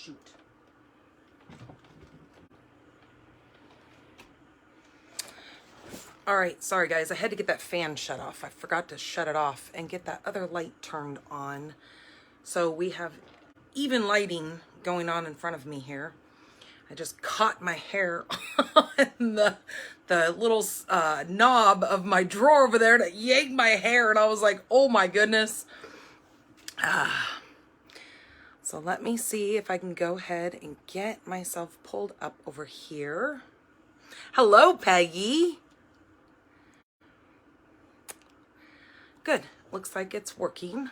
shoot. All right, sorry guys, I had to get that fan shut off. I forgot to shut it off and get that other light turned on. So we have even lighting going on in front of me here. I just caught my hair on the little knob of my drawer over there that yanked my hair, and I was like, oh my goodness. So let me see if I can go ahead and get myself pulled up over here. Hello, Peggy. Good. Looks like it's working.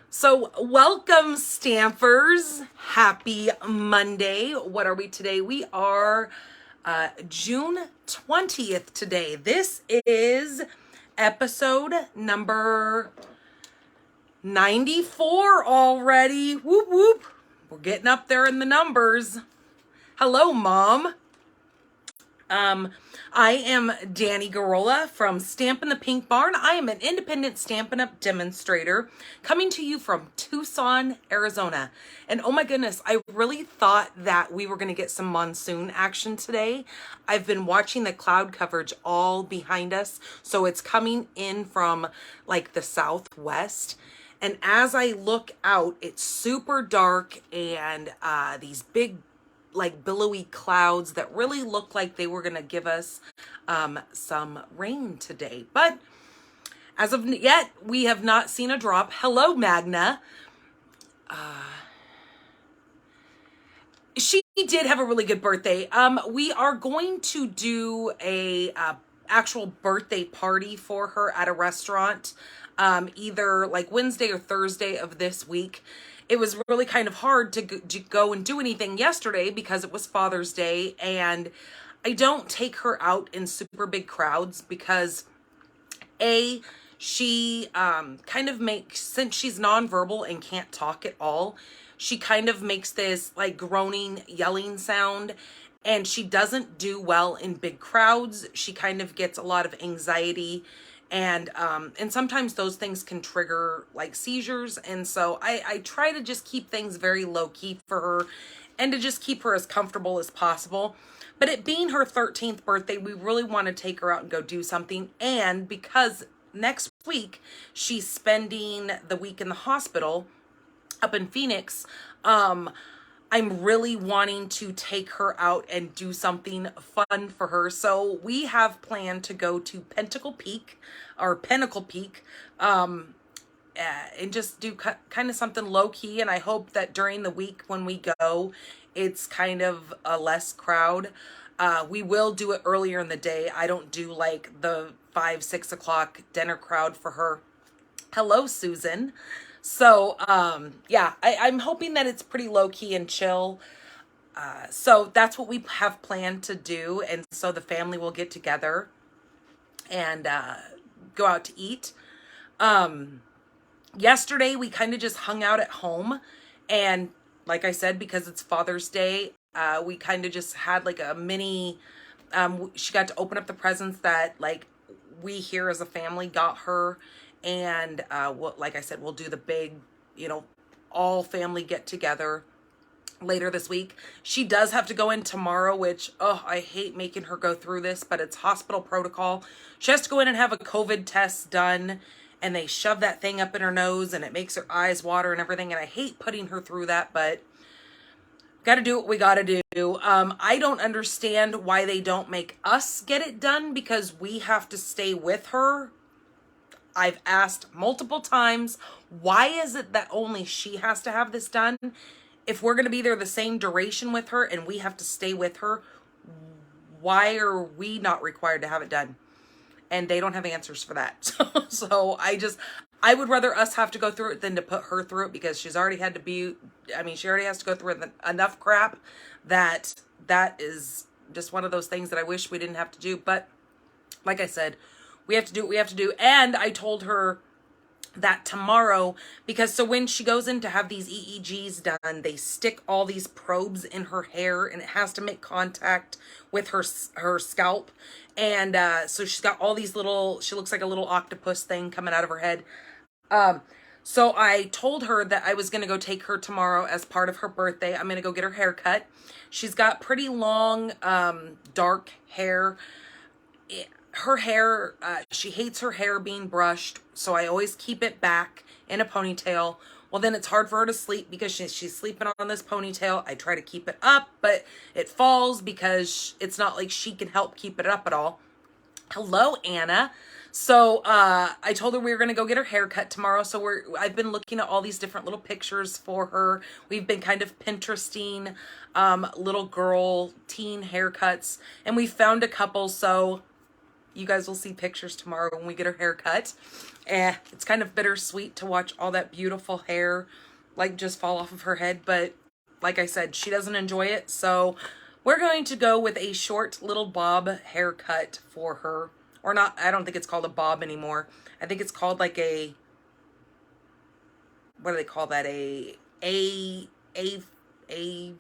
So welcome, Stampers. Happy Monday. What are we today? We are June 20th today. This is episode number 94 already. Whoop, whoop. We're getting up there in the numbers. Hello, Mom. I am Danny Garola from Stampin' the Pink Barn. I am an independent Stampin' Up demonstrator coming to you from Tucson, Arizona. And oh my goodness, I really thought that we were going to get some monsoon action today. I've been watching the cloud coverage all behind us. So it's coming in from like the southwest. And as I look out, it's super dark and these big like billowy clouds that really look like they were gonna give us some rain today. But as of yet, we have not seen a drop. Hello, Magna. She did have a really good birthday. We are going to do a actual birthday party for her at a restaurant, either like Wednesday or Thursday of this week. It was really kind of hard to go and do anything yesterday because it was Father's Day, and I don't take her out in super big crowds because she kind of makes, since she's nonverbal and can't talk at all, she kind of makes this like groaning, yelling sound, and she doesn't do well in big crowds. She kind of gets a lot of anxiety, and sometimes those things can trigger like seizures. And so I try to just keep things very low key for her and to just keep her as comfortable as possible. But it being her 13th birthday, we really want to take her out and go do something. And because next week she's spending the week in the hospital up in Phoenix, I'm really wanting to take her out and do something fun for her. So we have planned to go to Pinnacle Peak, and just do kind of something low key. And I hope that during the week when we go, it's kind of a less crowd. We will do it earlier in the day. I don't do like the 5-6 o'clock dinner crowd for her. Hello, Susan. So, yeah, I'm hoping that it's pretty low key and chill. So that's what we have planned to do. And so the family will get together and, go out to eat. Yesterday we kind of just hung out at home, and like I said, because it's Father's Day, we kind of just had like a mini, she got to open up the presents that like we here as a family got her. And like I said, we'll do the big, all family get together later this week. She does have to go in tomorrow, which, I hate making her go through this, but it's hospital protocol. She has to go in and have a COVID test done, and they shove that thing up in her nose and it makes her eyes water and everything. And I hate putting her through that, but got to do what we got to do. I don't understand why they don't make us get it done, because we have to stay with her. I've asked multiple times, why is it that only she has to have this done? If we're going to be there the same duration with her and we have to stay with her, why are we not required to have it done? And they don't have answers for that. So I would rather us have to go through it than to put her through it, because she's already had to be, she already has to go through enough crap that is just one of those things that I wish we didn't have to do. But like I said, we have to do what we have to do. And I told her that tomorrow, because so when she goes in to have these EEGs done, they stick all these probes in her hair and it has to make contact with her scalp. And so she's got all these little, she looks like a little octopus thing coming out of her head. So I told her that I was going to go take her tomorrow as part of her birthday. I'm going to go get her hair cut. She's got pretty long, dark hair. Her hair, she hates her hair being brushed, so I always keep it back in a ponytail. Well, then it's hard for her to sleep because she's sleeping on this ponytail. I try to keep it up, but it falls because it's not like she can help keep it up at all. Hello, Anna. So I told her we were going to go get her hair cut tomorrow. So I've been looking at all these different little pictures for her. We've been kind of Pinteresting little girl teen haircuts, and we found a couple. So you guys will see pictures tomorrow when we get her hair cut. It's kind of bittersweet to watch all that beautiful hair like just fall off of her head. But like I said, she doesn't enjoy it. So we're going to go with a short little bob haircut for her. Or not, I don't think it's called a bob anymore. I think it's called like a, what do they call that?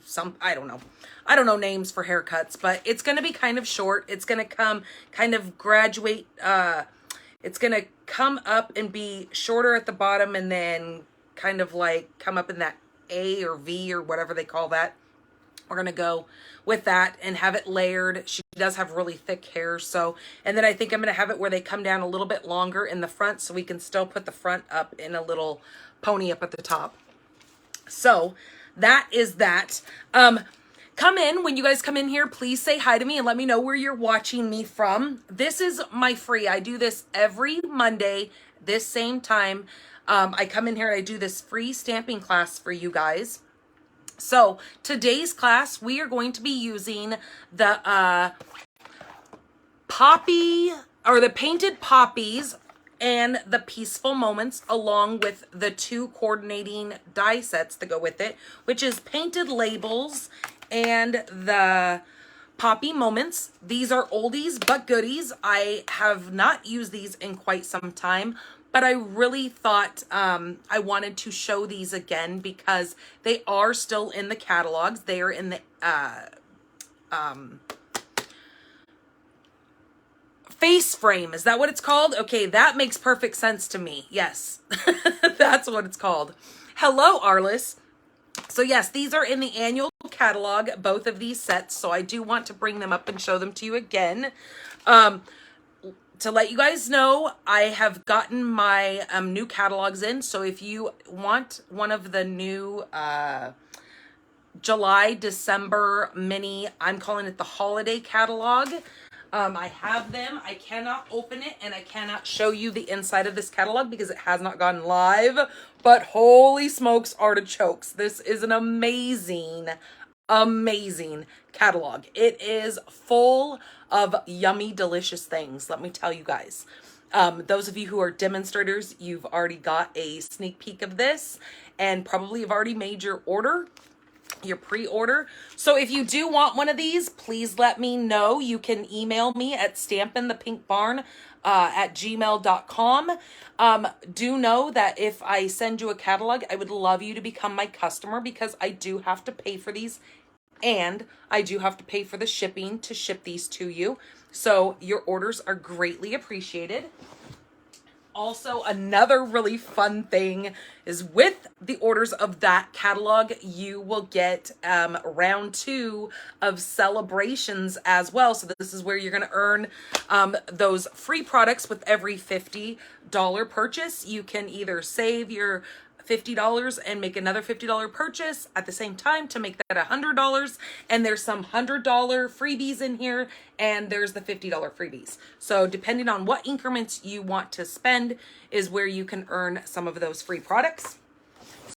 Some, I don't know. I don't know names for haircuts, but it's going to be kind of short. It's going to come kind of graduate. It's going to come up and be shorter at the bottom and then kind of like come up in that A or V or whatever they call that. We're going to go with that and have it layered. She does have really thick hair. So, and then I think I'm going to have it where they come down a little bit longer in the front so we can still put the front up in a little pony up at the top. So that is that. Come in. When you guys come in here, please say hi to me and let me know where you're watching me from. This is my free. I do this every Monday, this same time. I come in here and I do this free stamping class for you guys. So today's class, we are going to be using the Poppy, or the painted poppies and the peaceful moments, along with the 2 coordinating die sets that go with it, which is painted labels and the poppy moments. These are oldies but goodies. I have not used these in quite some time, but I really thought I wanted to show these again because they are still in the catalogs. They are in the face frame. Is that what it's called? Okay, that makes perfect sense to me. Yes, that's what it's called. Hello, Arliss. So yes, these are in the annual catalog, both of these sets. So I do want to bring them up and show them to you again. To let you guys know, I have gotten my new catalogs in. So if you want one of the new July, December mini, I'm calling it the holiday catalog. I have them. I cannot open it and I cannot show you the inside of this catalog because it has not gone live. But holy smokes, artichokes. This is an amazing, amazing catalog. It is full of yummy, delicious things. Let me tell you guys. Those of you who are demonstrators, you've already got a sneak peek of this and probably have already made your order. Your pre-order. So if you do want one of these, please let me know. You can email me at stampinthepinkbarn at gmail.com. Do know that if I send you a catalog, I would love you to become my customer because I do have to pay for these and I do have to pay for the shipping to ship these to you. So your orders are greatly appreciated. Also, another really fun thing is with the orders of that catalog, you will get round 2 of celebrations as well. So this is where you're going to earn those free products with every $50 purchase. You can either save your $50 and make another $50 purchase at the same time to make that $100. And there's some $100 freebies in here and there's the $50 freebies. So depending on what increments you want to spend is where you can earn some of those free products.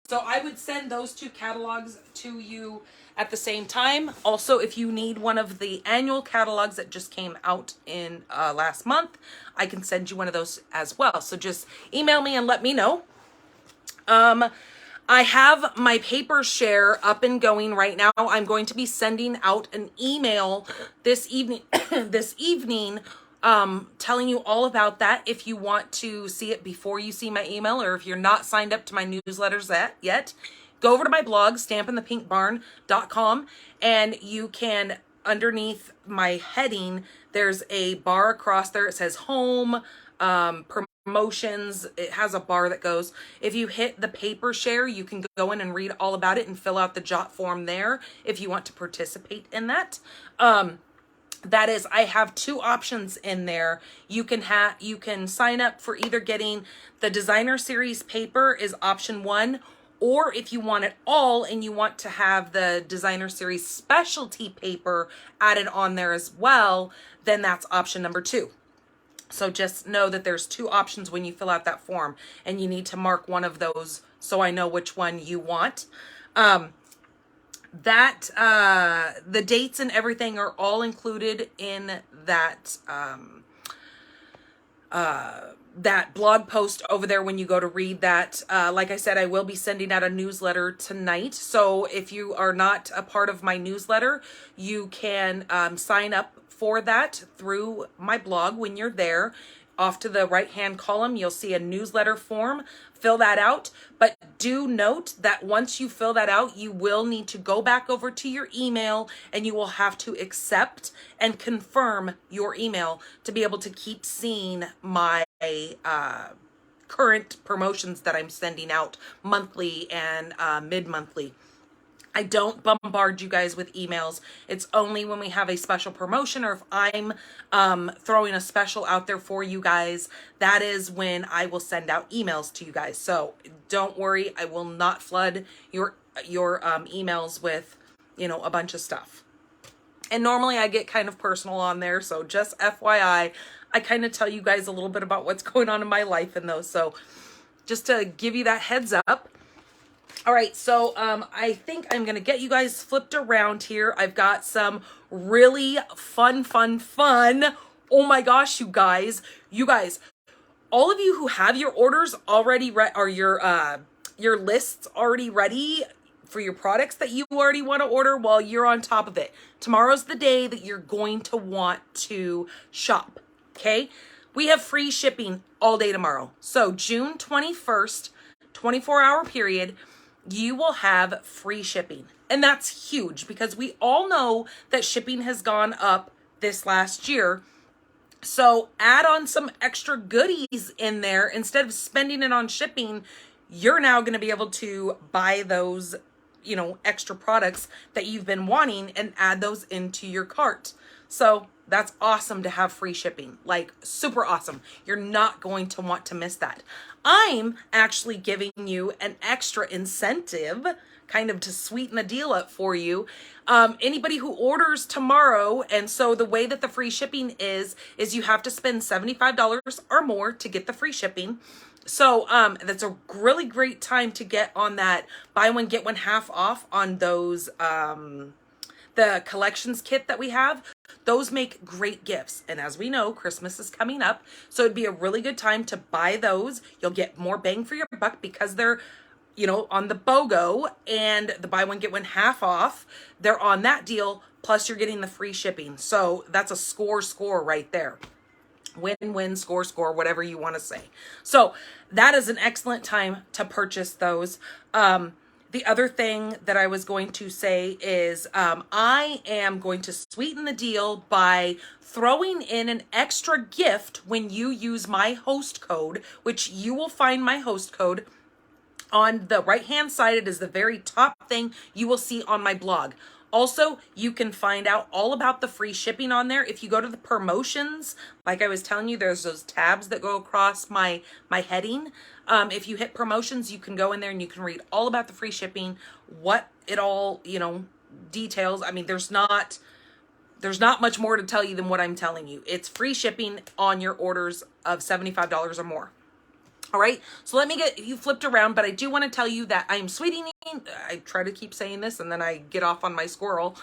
So I would send those 2 catalogs to you at the same time. Also, if you need one of the annual catalogs that just came out in last month, I can send you one of those as well. So just email me and let me know. I have my paper share up and going right now. I'm going to be sending out an email this evening, telling you all about that. If you want to see it before you see my email, or if you're not signed up to my newsletters yet, go over to my blog, stampinthepinkbarn.com, and you can, underneath my heading, there's a bar across there. It says home, promotions. It has a bar that goes. If you hit the paper share, you can go in and read all about it and fill out the jot form there if you want to participate in that. That is, I have two options in there. You can sign up for either getting the designer series paper is option 1, or if you want it all and you want to have the designer series specialty paper added on there as well, then that's option number 2. So just know that there's 2 options when you fill out that form, and you need to mark one of those so I know which one you want. The dates and everything are all included in that that blog post over there when you go to read that. Like I said, I will be sending out a newsletter tonight. So if you are not a part of my newsletter, you can sign up for that through my blog. When you're there, off to the right hand column, you'll see a newsletter form. Fill that out. But do note that once you fill that out, you will need to go back over to your email and you will have to accept and confirm your email to be able to keep seeing my current promotions that I'm sending out monthly and mid-monthly. I don't bombard you guys with emails. It's only when we have a special promotion or if I'm throwing a special out there for you guys, that is when I will send out emails to you guys. So don't worry, I will not flood your emails with, you know, a bunch of stuff. And normally I get kind of personal on there, so just FYI, I kind of tell you guys a little bit about what's going on in my life in those. So just to give you that heads up. All right, so I think I'm going to get you guys flipped around here. I've got some really fun. Oh my gosh, you guys, all of you who have your orders already or your lists already ready for your products that you already want to order, well, you're on top of it. Tomorrow's the day that you're going to want to shop, okay? We have free shipping all day tomorrow. So June 21st, 24-hour period, you will have free shipping. And that's huge because we all know that shipping has gone up this last year. So add on some extra goodies in there. Instead of spending it on shipping, you're now going to be able to buy those, you know, extra products that you've been wanting and add those into your cart. So that's awesome to have free shipping, like super awesome. You're not going to want to miss that. I'm actually giving you an extra incentive kind of to sweeten the deal up for you. Anybody who orders tomorrow, and so the way that the free shipping is you have to spend $75 or more to get the free shipping. So that's a really great time to get on that buy one, get one half off on those, the collections kit that we have. Those make great gifts. And as we know, Christmas is coming up. So it'd be a really good time to buy those. You'll get more bang for your buck because they're, you know, on the BOGO and the buy one, get one half off. They're on that deal. Plus you're getting the free shipping. So that's a score right there. Win, score, whatever you want to say. So that is an excellent time to purchase those. The other thing that I was going to say is I am going to sweeten the deal by throwing in an extra gift when you use my host code, which you will find my host code on the right-hand side. It is the very top thing you will see on my blog. Also, you can find out all about the free shipping on there. If you go to the promotions, like I was telling you, there's those tabs that go across my heading. If you hit promotions, you can go in there and you can read all about the free shipping, what it all, you know, details. I mean, there's not much more to tell you than what I'm telling you. It's free shipping on your orders of $75 or more. All right, so let me get you flipped around, but I do want to tell you that I'm sweetening. I try to keep saying this and then I get off on my squirrel.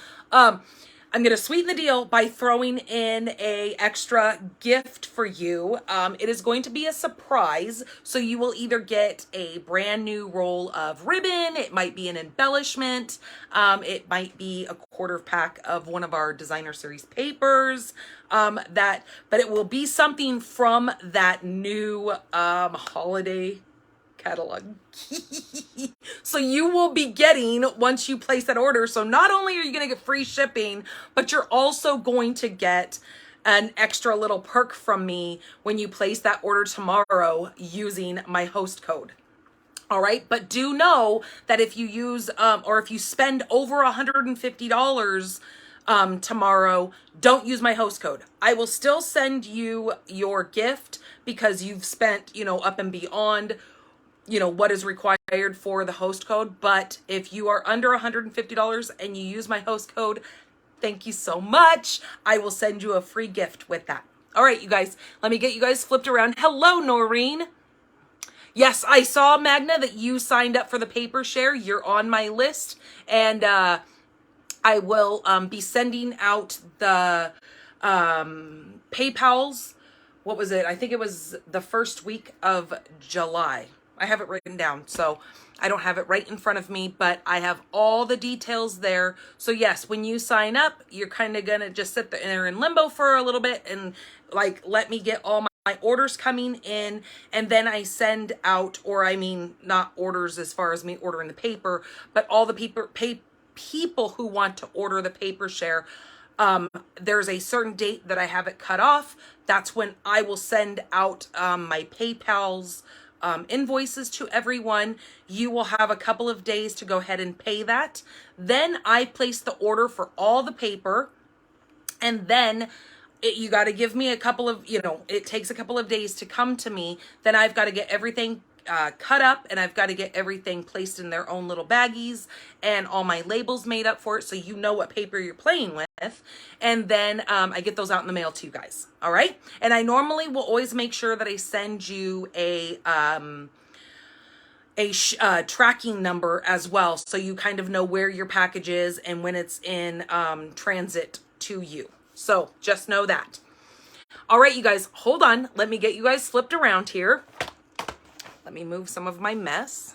I'm going to sweeten the deal by throwing in a extra gift for you. It is going to be a surprise. So you will either get a brand new roll of ribbon. It might be an embellishment. It might be a quarter pack of one of our designer series papers. But it will be something from that new holiday catalog. So you will be getting, once you place that order, so not only are you going to get free shipping, but you're also going to get an extra little perk from me when you place that order tomorrow using my host code. All right, but do know that if you use or if you spend over $150 tomorrow, don't use my host code. I will still send you your gift because you've spent, you know, up and beyond, you know, what is required for the host code. But if you are under $150 and you use my host code, thank you so much. I will send you a free gift with that. All right, you guys, let me get you guys flipped around. Hello, Noreen. Yes, I saw, Magna, that you signed up for the paper share. You're on my list, and I will be sending out the PayPals. What was it? I think it was the first week of July. I have it written down, so I don't have it right in front of me, but I have all the details there. So yes, when you sign up, you're kind of going to just sit there in limbo for a little bit and like let me get all my orders coming in, and then I send out, or I mean not orders as far as me ordering the paper, but all the people who want to order the paper share. There's a certain date that I have it cut off. That's when I will send out my PayPal's invoices to everyone. You will have a couple of days to go ahead and pay that. Then I place the order for all the paper, and then you got to give me a couple of, you know, it takes a couple of days to come to me. Then I've got to get everything cut up, and I've got to get everything placed in their own little baggies and all my labels made up for it, so you know what paper you're playing with. And then I get those out in the mail to you guys. All right. And I normally will always make sure that I send you a tracking number as well, so you kind of know where your package is and when it's in transit to you. So just know that. All right, you guys, hold on. Let me get you guys flipped around here. Let me move some of my mess.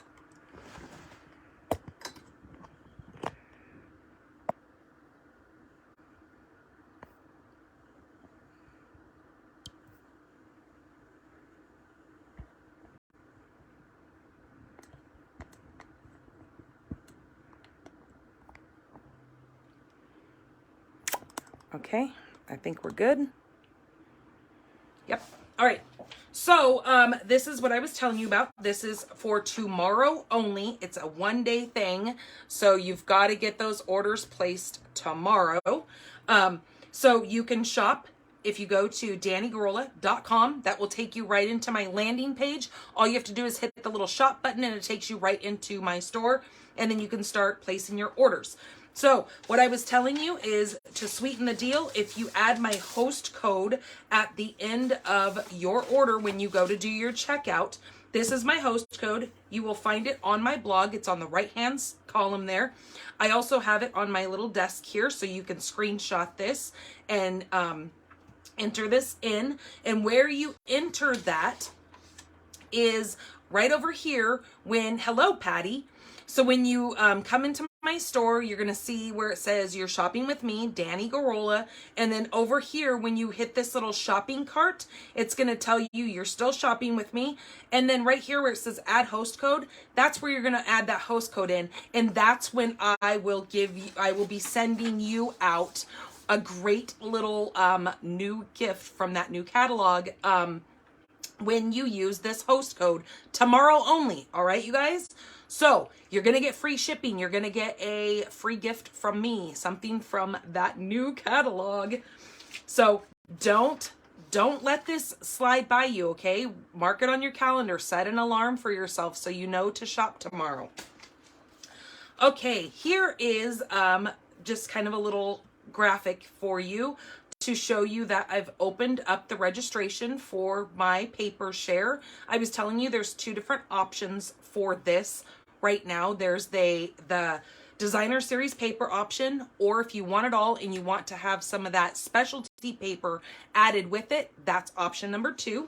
Okay, I think we're good. Yep. All right. So this is what I was telling you about. This is for tomorrow only. It's a one-day thing. So you've got to get those orders placed tomorrow. So you can shop if you go to DannyGarola.com. That will take you right into my landing page. All you have to do is hit the little shop button and it takes you right into my store. And then you can start placing your orders. So what I was telling you is to sweeten the deal, if you add my host code at the end of your order when you go to do your checkout, this is my host code. You will find it on my blog. It's on the right-hand column there. I also have it on my little desk here, so you can screenshot this and enter this in. And where you enter that is right over here when, hello, Patty. So when you come into my store, you're going to see where it says you're shopping with me, Danny Garola. And then over here, when you hit this little shopping cart, it's going to tell you you're still shopping with me. And then right here where it says add host code, that's where you're going to add that host code in. And that's when I will be sending you out a great little new gift from that new catalog when you use this host code tomorrow only. All right, you guys? So you're going to get free shipping. You're going to get a free gift from me, something from that new catalog. So don't let this slide by you, okay? Mark it on your calendar. Set an alarm for yourself so you know to shop tomorrow. Okay, here is just kind of a little graphic for you to show you that I've opened up the registration for my paper share. I was telling you there's two different options for this right now. There's the designer series paper option, or if you want it all and you want to have some of that specialty paper added with it, that's option number 2.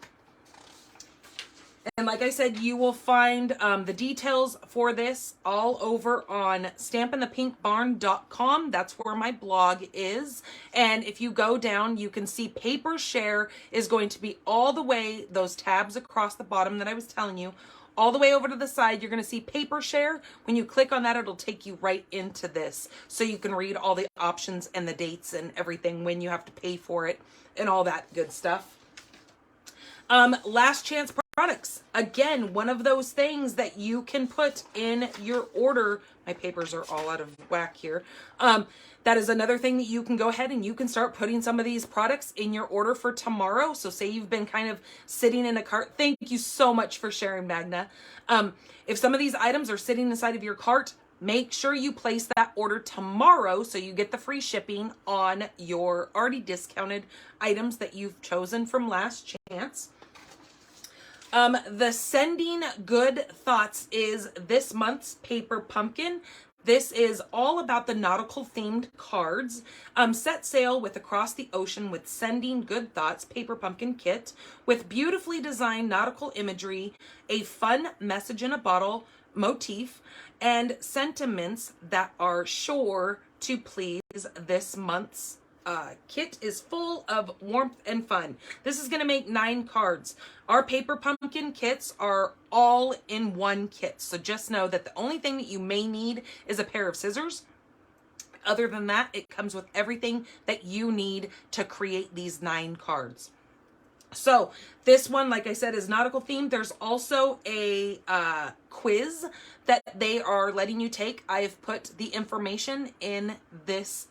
And like I said, you will find the details for this all over on stampinthepinkbarn.com. That's where my blog is. And if you go down, you can see paper share is going to be all the way, those tabs across the bottom that I was telling you, all the way over to the side, you're going to see paper share. When you click on that, it'll take you right into this. So you can read all the options and the dates and everything, when you have to pay for it and all that good stuff. Last chance products. Again, one of those things that you can put in your order. My papers are all out of whack here. That is another thing that you can go ahead and you can start putting some of these products in your order for tomorrow. So say you've been kind of sitting in a cart. Thank you so much for sharing, Magna. If some of these items are sitting inside of your cart, make sure you place that order tomorrow so you get the free shipping on your already discounted items that you've chosen from last chance. The Sending Good Thoughts is this month's paper pumpkin. This is all about the nautical themed cards. Set sail with Across the Ocean with Sending Good Thoughts paper pumpkin kit with beautifully designed nautical imagery, a fun message in a bottle motif, and sentiments that are sure to please. This month's kit is full of warmth and fun. This is going to make 9 cards. Our paper pumpkin kits are all in one kit. So just know that the only thing that you may need is a pair of scissors. Other than that, it comes with everything that you need to create these 9 cards. So this one, like I said, is nautical themed. There's also a quiz that they are letting you take. I have put the information in this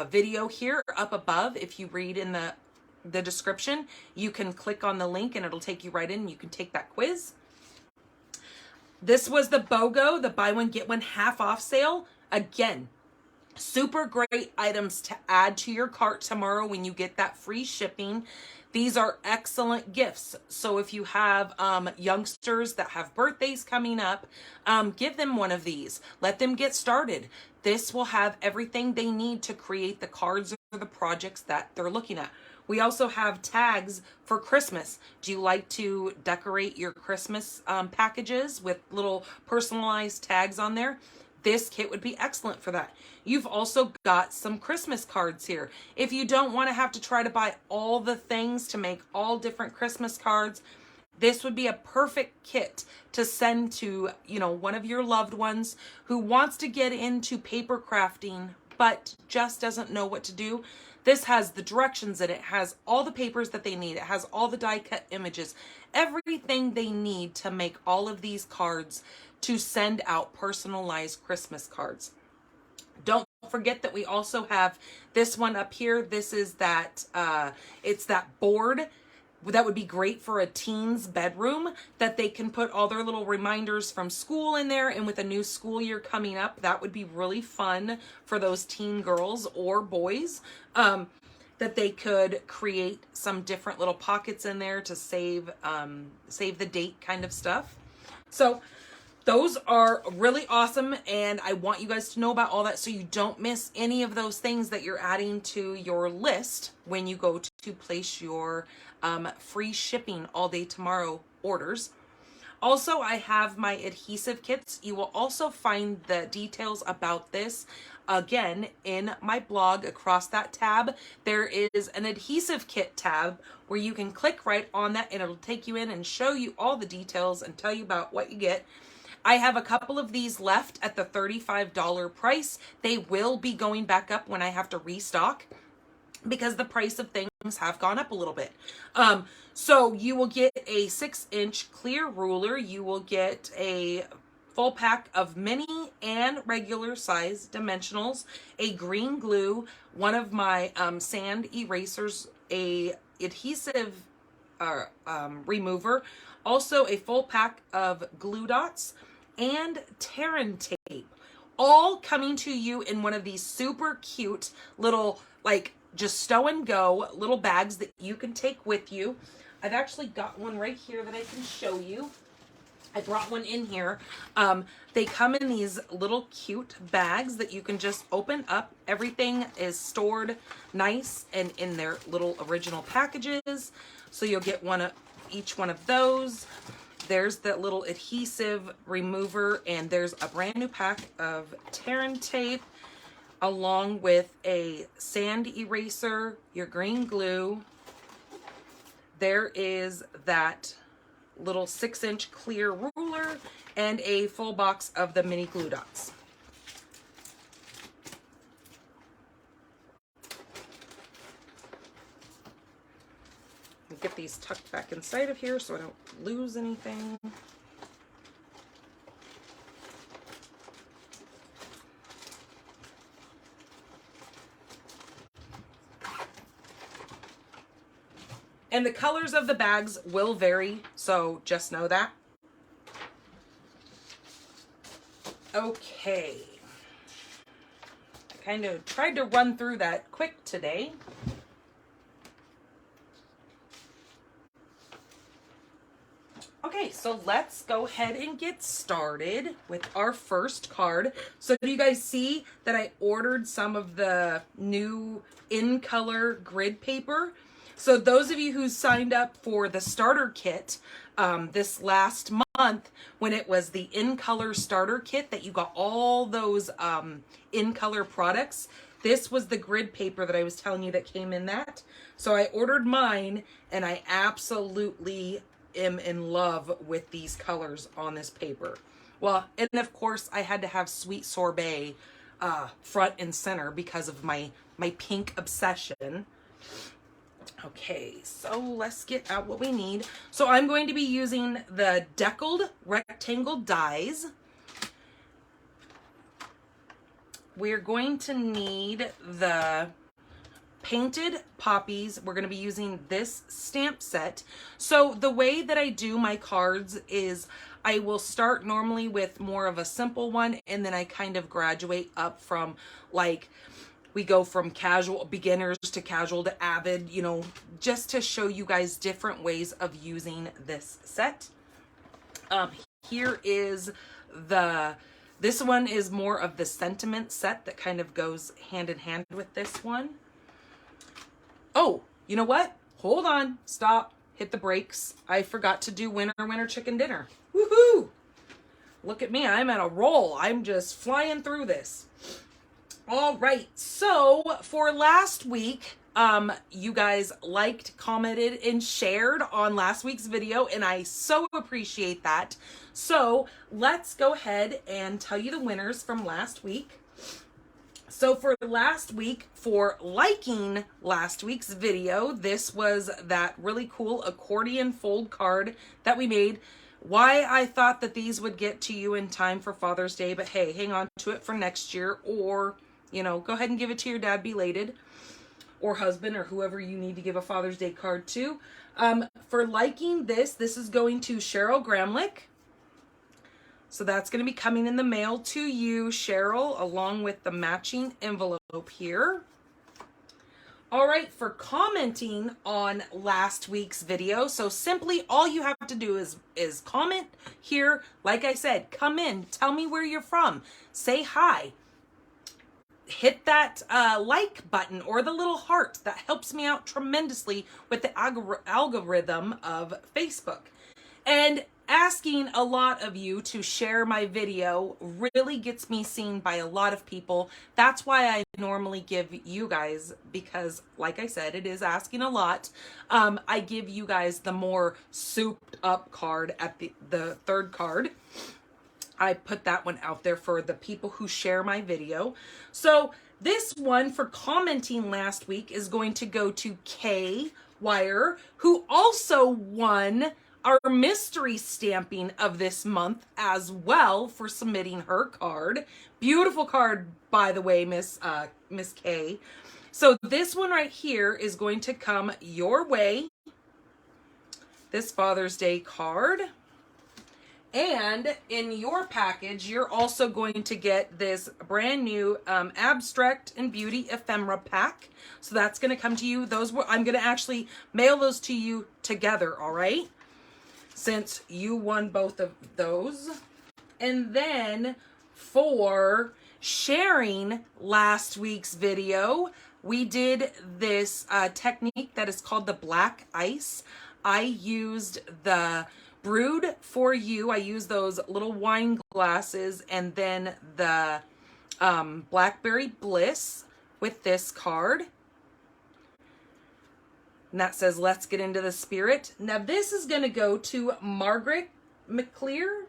video here up above. If you read in the description, you can click on the link and it'll take you right in and you can take that quiz. This was the BOGO, the buy one get one half off sale. Again, super great items to add to your cart tomorrow when you get that free shipping. These are excellent gifts. So if you have youngsters that have birthdays coming up, give them one of these. Let them get started. This will have everything they need to create the cards or the projects that they're looking at. We also have tags for Christmas. Do you like to decorate your Christmas packages with little personalized tags on there? This kit would be excellent for that. You've also got some Christmas cards here. If you don't want to have to try to buy all the things to make all different Christmas cards, this would be a perfect kit to send to, one of your loved ones who wants to get into paper crafting but just doesn't know what to do. This has the directions in it. It has all the papers that they need. It has all the die cut images, everything they need to make all of these cards to send out personalized Christmas cards. Don't forget that we also have this one up here. This is that, it's that board that would be great for a teen's bedroom, that they can put all their little reminders from school in there. And with a new school year coming up, that would be really fun for those teen girls or boys, that they could create some different little pockets in there to save the date kind of stuff. So those are really awesome, and I want you guys to know about all that so you don't miss any of those things that you're adding to your list when you go to place your free shipping all day tomorrow orders. Also, I have my adhesive kits. You will also find the details about this again in my blog. Across that tab, there is an adhesive kit tab where you can click right on that and it'll take you in and show you all the details and tell you about what you get. I have a couple of these left at the $35 price. They will be going back up when I have to restock because the price of things have gone up a little bit. So you will get a 6-inch clear ruler. You will get a full pack of mini and regular size dimensionals, a green glue, one of my sand erasers, a adhesive remover, also a full pack of glue dots, and Terran tape, all coming to you in one of these super cute little, just stow and go little bags that you can take with you. I've actually got one right here that I can show you. I brought one in here. They come in these little cute bags that you can just open up. Everything is stored nice and in their little original packages. So you'll get each one of those. There's that little adhesive remover, and there's a brand new pack of Terran tape along with a sand eraser, your green glue. There is that little 6-inch clear ruler, and a full box of the mini glue dots. Get these tucked back inside of here so I don't lose anything. And the colors of the bags will vary, so just know that. Okay. I kind of tried to run through that quick today. Okay, so let's go ahead and get started with our first card. So do you guys see that I ordered some of the new in color grid paper? So those of you who signed up for the starter kit this last month, when it was the in color starter kit that you got all those in color products, this was the grid paper that I was telling you that came in that. So I ordered mine and I absolutely am in love with these colors on this paper. Well, and of course I had to have Sweet Sorbet front and center because of my pink obsession. Okay, so let's get out what we need. So I'm going to be using the deckled rectangle dies. We're going to need the painted poppies. We're going to be using this stamp set. So the way that I do my cards is I will start normally with more of a simple one, and then I kind of graduate up from, like, we go from casual beginners to casual to avid, you know, just to show you guys different ways of using this set. Here is this one is more of the sentiment set that kind of goes hand in hand with this one. Oh, you know what? Hold on. Stop. Hit the brakes. I forgot to do winner chicken dinner. Woohoo! Look at me. I'm at a roll. I'm just flying through this. All right. So for last week, you guys liked, commented, and shared on last week's video, and I so appreciate that. So let's go ahead and tell you the winners from last week. So for last week, for liking last week's video, this was that really cool accordion fold card that we made. Why I thought that these would get to you in time for Father's Day, but hey, hang on to it for next year, or, you know, go ahead and give it to your dad belated, or husband, or whoever you need to give a Father's Day card to. For liking this is going to Cheryl Gramlich. So that's going to be coming in the mail to you, Cheryl, along with the matching envelope here. All right, for commenting on last week's video, so simply all you have to do is comment here. Like I said, come in, tell me where you're from, say hi. Hit that like button or the little heart. That helps me out tremendously with the algorithm of Facebook. And asking a lot of you to share my video really gets me seen by a lot of people. That's why I normally give you guys, because like I said, it is asking a lot. I give you guys the more souped up card at the third card. I put that one out there for the people who share my video. So this one for commenting last week is going to go to Kay Wire, who also won our mystery stamping of this month as well for submitting her card. Beautiful card, by the way, Miss K. So this one right here is going to come your way, this Father's Day card. And in your package, you're also going to get this brand new Abstract and Beauty Ephemera pack. So that's going to come to you. I'm going to actually mail those to you together, all right? Since you won both of those. And then for sharing last week's video, we did this technique that is called the black ice. I used the Brewed for You. I used those little wine glasses, and then the Blackberry Bliss with this card. And that says, let's get into the spirit. Now this is going to go to Margaret McClear.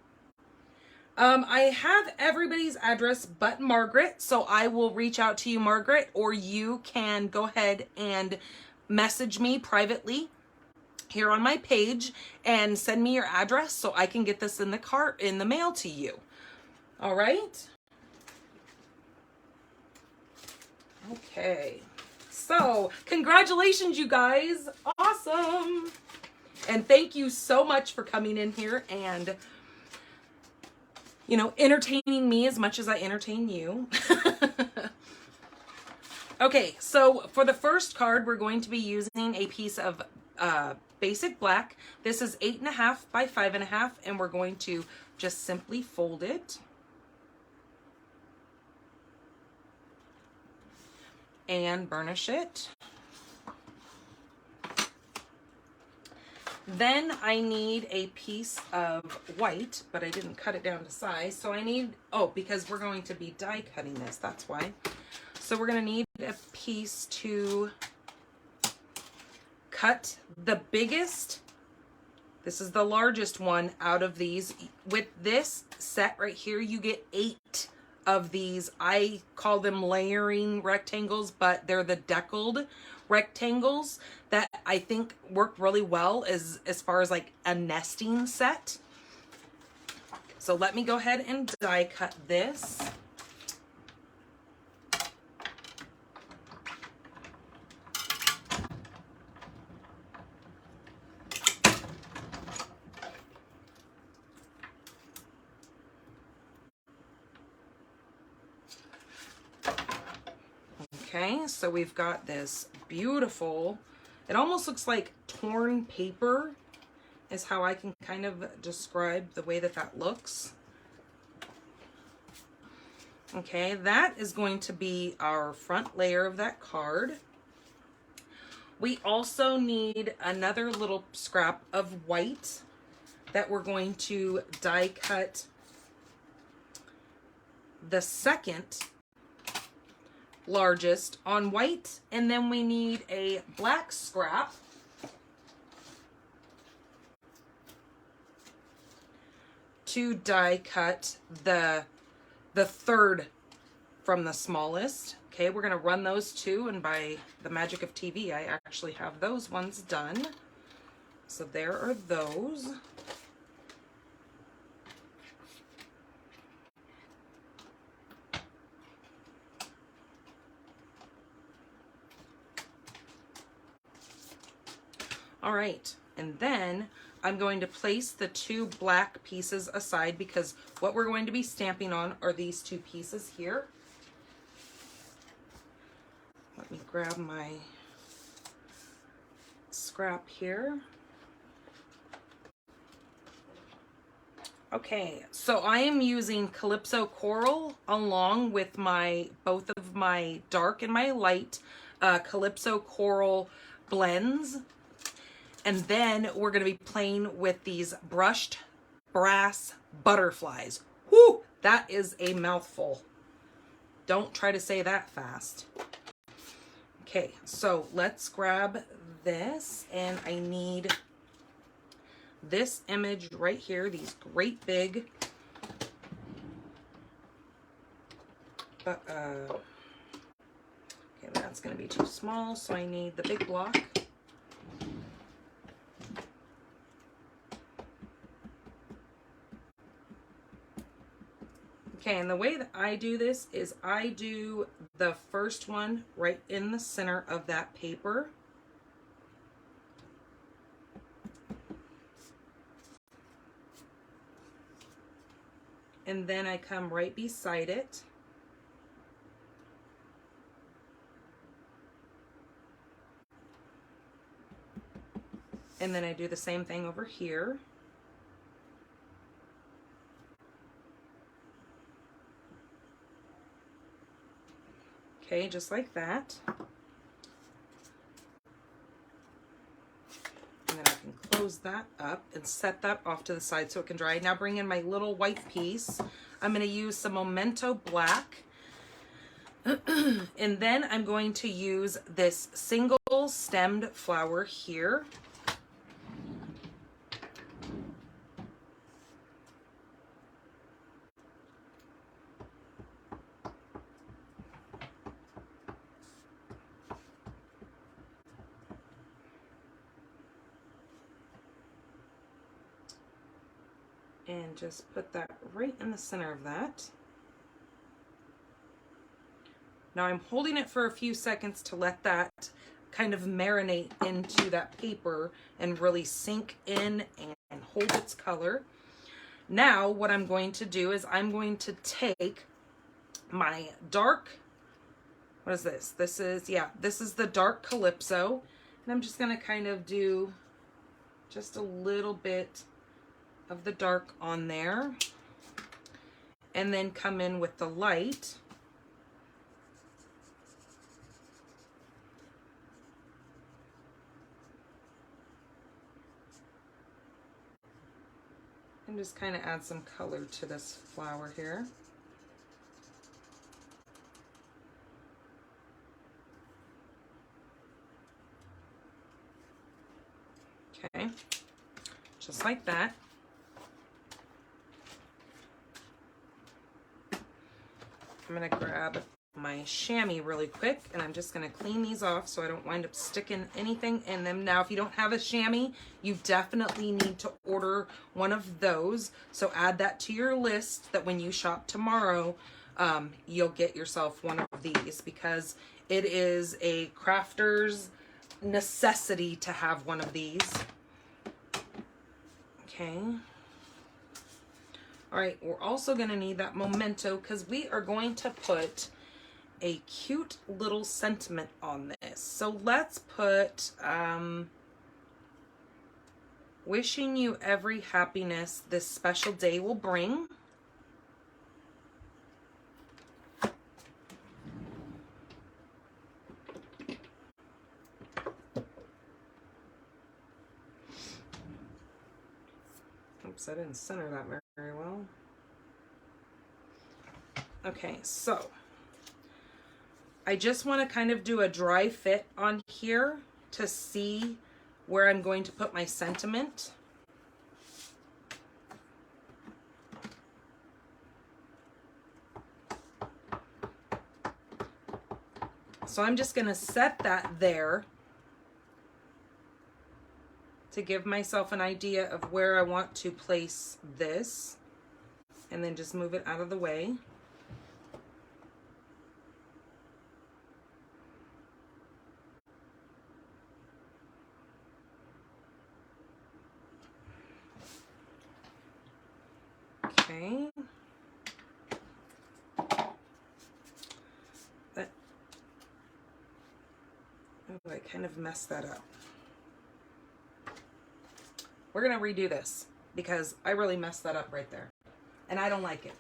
I have everybody's address but Margaret, so I will reach out to you, Margaret, or you can go ahead and message me privately here on my page and send me your address so I can get this in the mail to you. All right. Okay. So, congratulations, you guys. Awesome. And thank you so much for coming in here and, you know, entertaining me as much as I entertain you. Okay, so for the first card, we're going to be using a piece of basic black. This is 8.5 by 5.5, and we're going to just simply fold it. And burnish it. Then I need a piece of white, but I didn't cut it down to size. So I need, oh, because we're going to be die cutting this, that's why. So we're going to need a piece to cut the biggest. This is the largest one out of these. With this set right here, you get 8 of these. I call them layering rectangles, but they're the deckled rectangles that I think work really well as far as like a nesting set. So let me go ahead and die cut this. Okay, so we've got this beautiful, it almost looks like torn paper is how I can kind of describe the way that that looks. Okay, that is going to be our front layer of that card. We also need another little scrap of white that we're going to die cut the second largest on white, and then we need a black scrap to die cut the third from the smallest. Okay, we're gonna run those two, and by the magic of TV, I actually have those ones done. So there are those. All right, and then I'm going to place the 2 black pieces aside because what we're going to be stamping on are these 2 pieces here. Let me grab my scrap here. Okay, so I am using Calypso Coral along with both of my dark and my light Calypso Coral blends. And then we're going to be playing with these brushed brass butterflies. Whoo! That is a mouthful. Don't try to say that fast. Okay, so let's grab this, and I need this image right here, these great big, okay, that's going to be too small, so I need the big block. Okay, and the way that I do this is I do the first one right in the center of that paper. And then I come right beside it. And then I do the same thing over here. Okay, just like that. And then I can close that up and set that off to the side so it can dry. Now bring in my little white piece. I'm going to use some Memento Black And then I'm going to use this single stemmed flower here. And just put that right in the center of that. Now I'm holding it for a few seconds to let that kind of marinate into that paper and really sink in and hold its color. Now what I'm going to do is I'm going to take my dark, what is this? This is the dark Calypso. And I'm just gonna kind of do just a little bit of the dark on there. And then come in with the light. And just kind of add some color to this flower here. Okay, just like that. I'm gonna grab my chamois really quick, and I'm just gonna clean these off so I don't wind up sticking anything in them. Now, if you don't have a chamois, you definitely need to order one of those. So add that to your list that when you shop tomorrow, you'll get yourself one of these, because it is a crafter's necessity to have one of these. Okay. All right, we're also gonna need that memento because we are going to put a cute little sentiment on this. So let's put, wishing you every happiness this special day will bring. Oops, I didn't center that very well. Okay, so I just want to kind of do a dry fit on here to see where I'm going to put my sentiment. So I'm just going to set that there to give myself an idea of where I want to place this, and then just move it out of the way. Okay. Oh, I kind of messed that up. We're gonna redo this because I really messed that up right there, and I don't like it.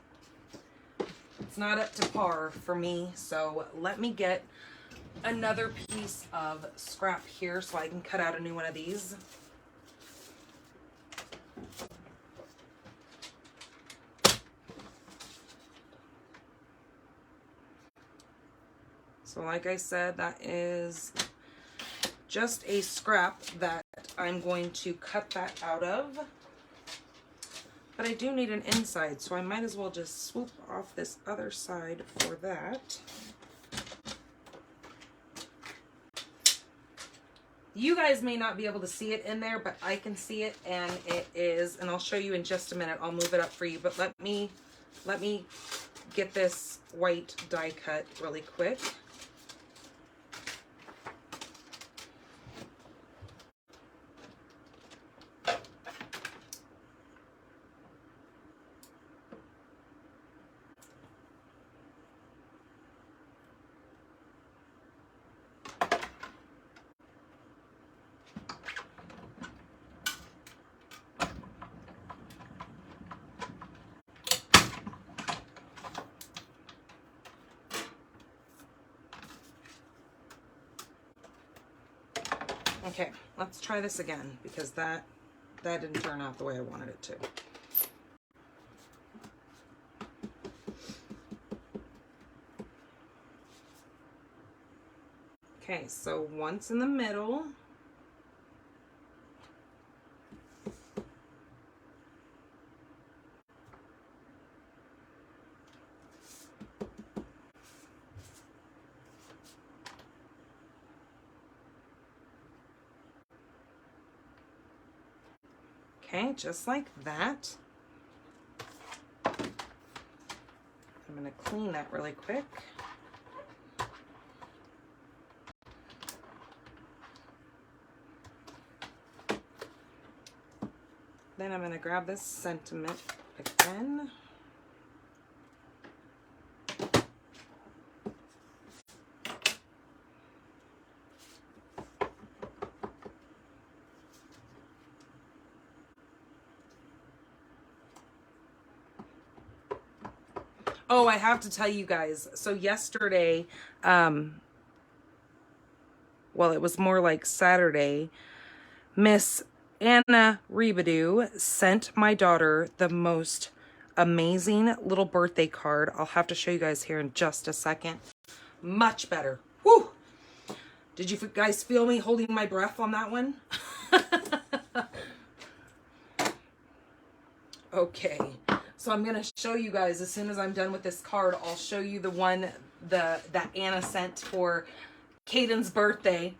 It's not up to par for me, so let me get another piece of scrap here so I can cut out a new one of these. So like I said, that is just a scrap that I'm going to cut that out of. But I do need an inside, so I might as well just swoop off this other side for that. You guys may not be able to see it in there, but I can see it, and it is, and I'll show you in just a minute. I'll move it up for you, but let me get this white die cut really quick. Okay, let's try this again because that didn't turn out the way I wanted it to. Okay, so once in the middle. Okay, just like that. I'm going to clean that really quick. Then I'm going to grab this sentiment again. Oh, I have to tell you guys. So yesterday, well, it was more like Saturday, Miss Anna Rebadoo sent my daughter the most amazing little birthday card. I'll have to show you guys here in just a second. Much better. Whew! Did you guys feel me holding my breath on that one? Okay. So I'm going to show you guys as soon as I'm done with this card. I'll show you the one that Anna sent for Caden's birthday.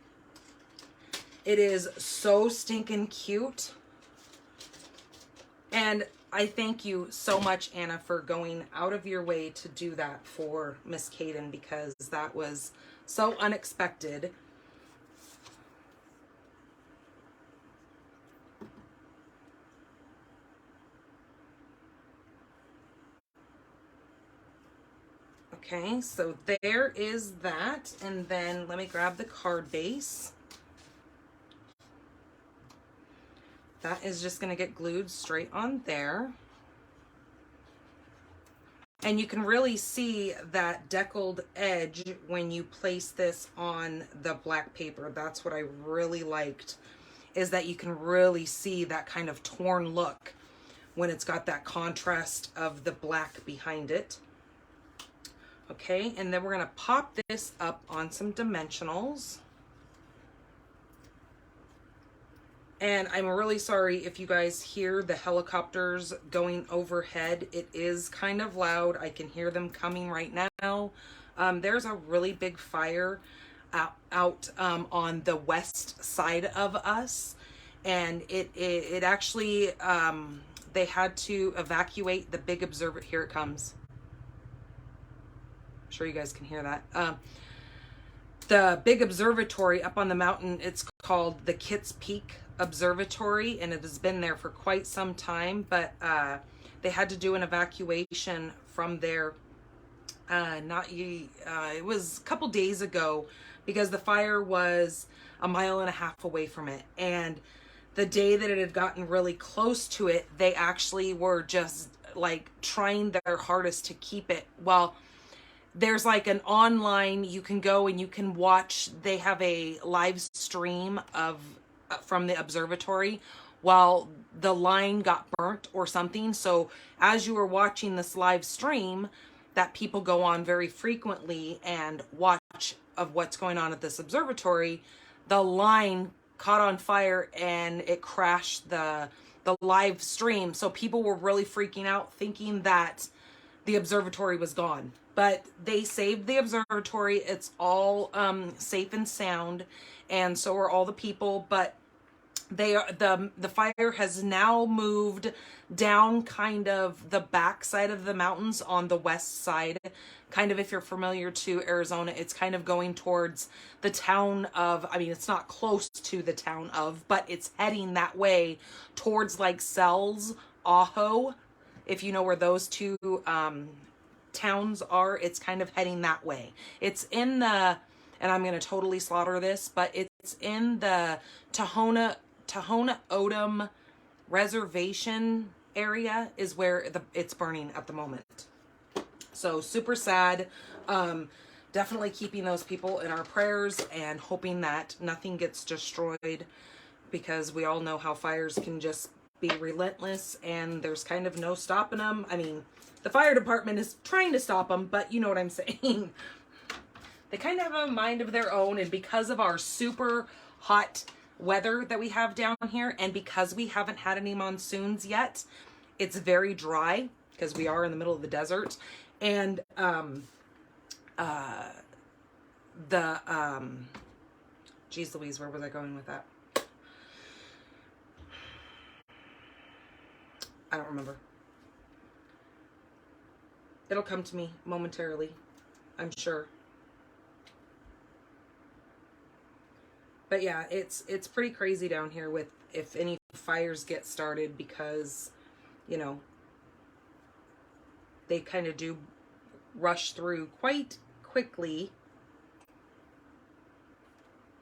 It is so stinking cute. And I thank you so much, Anna, for going out of your way to do that for Miss Caden, because that was so unexpected. Okay, so there is that. And then let me grab the card base. That is just going to get glued straight on there. And you can really see that deckled edge when you place this on the black paper. That's what I really liked, is that you can really see that kind of torn look when it's got that contrast of the black behind it. Okay, and then we're going to pop this up on some dimensionals. And I'm really sorry if you guys hear the helicopters going overhead. It is kind of loud. I can hear them coming right now. There's a really big fire out on the west side of us. And it actually, they had to evacuate the big observatory. Here it comes. I'm sure you guys can hear that. The big observatory up on the mountain, it's called the Kitts Peak Observatory, and it has been there for quite some time, but they had to do an evacuation from there. It was a couple days ago, because the fire was 1.5 miles away from it, and the day that it had gotten really close to it, they actually were just like trying their hardest to keep it. Well, there's like an online, you can go and you can watch, they have a live stream of from the observatory while the line got burnt or something. So as you were watching this live stream that people go on very frequently and watch of what's going on at this observatory, the line caught on fire and it crashed the live stream. So people were really freaking out, thinking that the observatory was gone. But they saved the observatory. It's all safe and sound, and so are all the people. But they are, the fire has now moved down kind of the back side of the mountains on the west side. Kind of, if you're familiar to Arizona, it's kind of going towards the town of, I mean, it's not close to the town of, but it's heading that way towards like Sells, Ajo, if you know where those two towns are. It's kind of heading that way. It's in the, and I'm going to totally slaughter this, but it's in the Tohono O'odham reservation area is where it's burning at the moment. So super sad. Definitely keeping those people in our prayers and hoping that nothing gets destroyed, because we all know how fires can just be relentless and there's kind of no stopping them. I mean, the fire department is trying to stop them, but you know what I'm saying. they kind of have a mind of their own, and because of our super hot weather that we have down here, and because we haven't had any monsoons yet, it's very dry because we are in the middle of the desert. And geez Louise, where was I going with that? I don't remember. It'll come to me momentarily, I'm sure. But yeah, it's pretty crazy down here with if any fires get started, because, you know, they kind of do rush through quite quickly.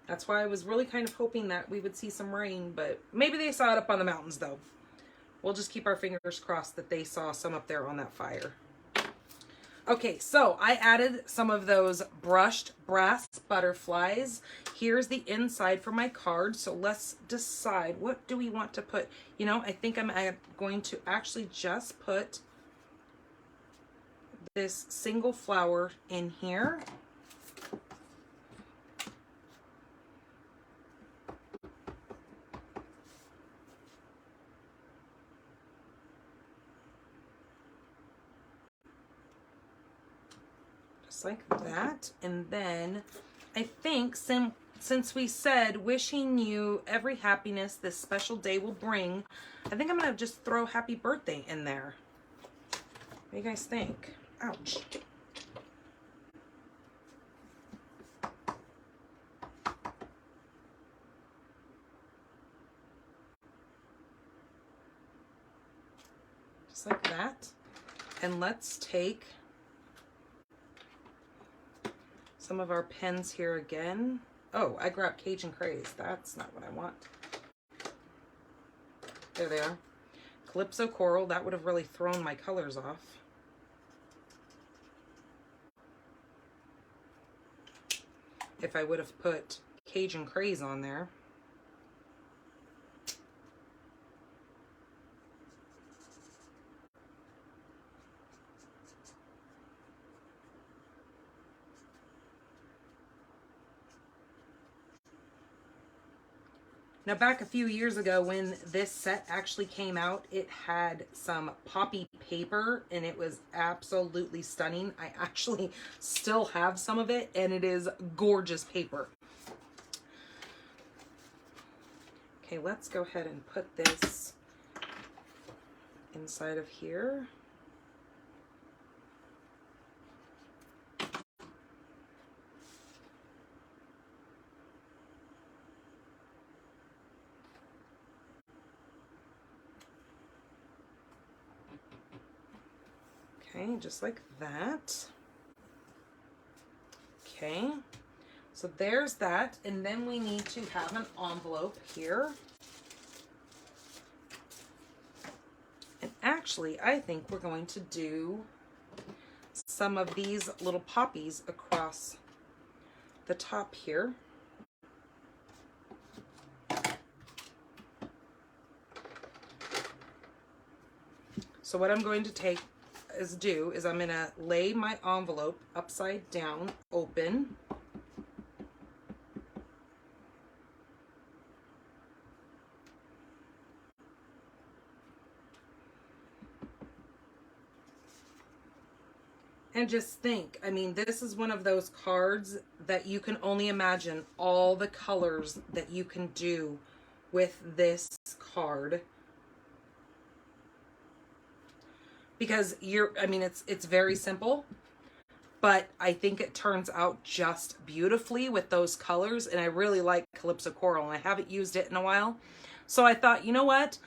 That's why I was really kind of hoping that we would see some rain, but maybe they saw it up on the mountains though. We'll just keep our fingers crossed that they saw some up there on that fire. Okay, so I added some of those brushed brass butterflies. Here's the inside for my card. So let's decide, what do we want to put? You know, I think I'm going to actually just put this single flower in here. Like that. And then I think since we said wishing you every happiness this special day will bring, I think I'm gonna just throw happy birthday in there. What do you guys think? Ouch. Just like that. And let's take some of our pens here again. Oh, I grabbed Cajun Craze. That's not what I want. There they are. Calypso Coral. That would have really thrown my colors off. If I would have put Cajun Craze on there. Now, back a few years ago when this set actually came out, it had some poppy paper and it was absolutely stunning. I actually still have some of it and it is gorgeous paper. Okay, let's go ahead and put this inside of here. Okay, just like that. Okay, so there's that. And then we need to have an envelope here. And actually, I think we're going to do some of these little poppies across the top here. So what I'm going to do is I'm going to lay my envelope upside down, open. And just think, I mean, this is one of those cards that you can only imagine all the colors that you can do with this card. Because it's very simple, but I think it turns out just beautifully with those colors. And I really like Calypso Coral and I haven't used it in a while. So I thought, you know what?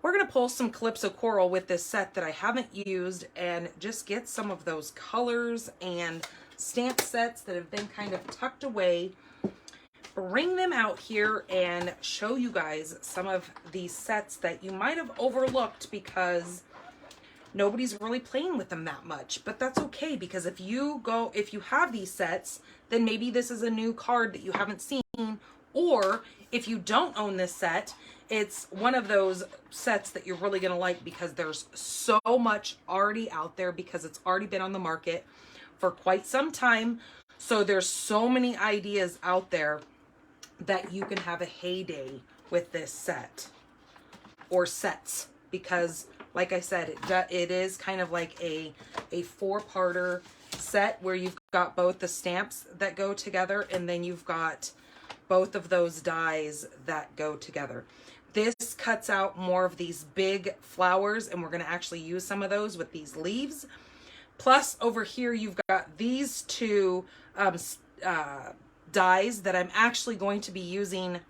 We're going to pull some Calypso Coral with this set that I haven't used and just get some of those colors and stamp sets that have been kind of tucked away. Bring them out here and show you guys some of these sets that you might have overlooked because nobody's really playing with them that much, but that's okay because if you have these sets, then maybe this is a new card that you haven't seen, or if you don't own this set, it's one of those sets that you're really gonna like because there's so much already out there because it's already been on the market for quite some time. So there's so many ideas out there that you can have a heyday with this set or sets, because like I said, it is kind of like a four-parter set where you've got both the stamps that go together and then you've got both of those dies that go together. This cuts out more of these big flowers, and we're going to actually use some of those with these leaves. Plus over here you've got these two dies that I'm actually going to be using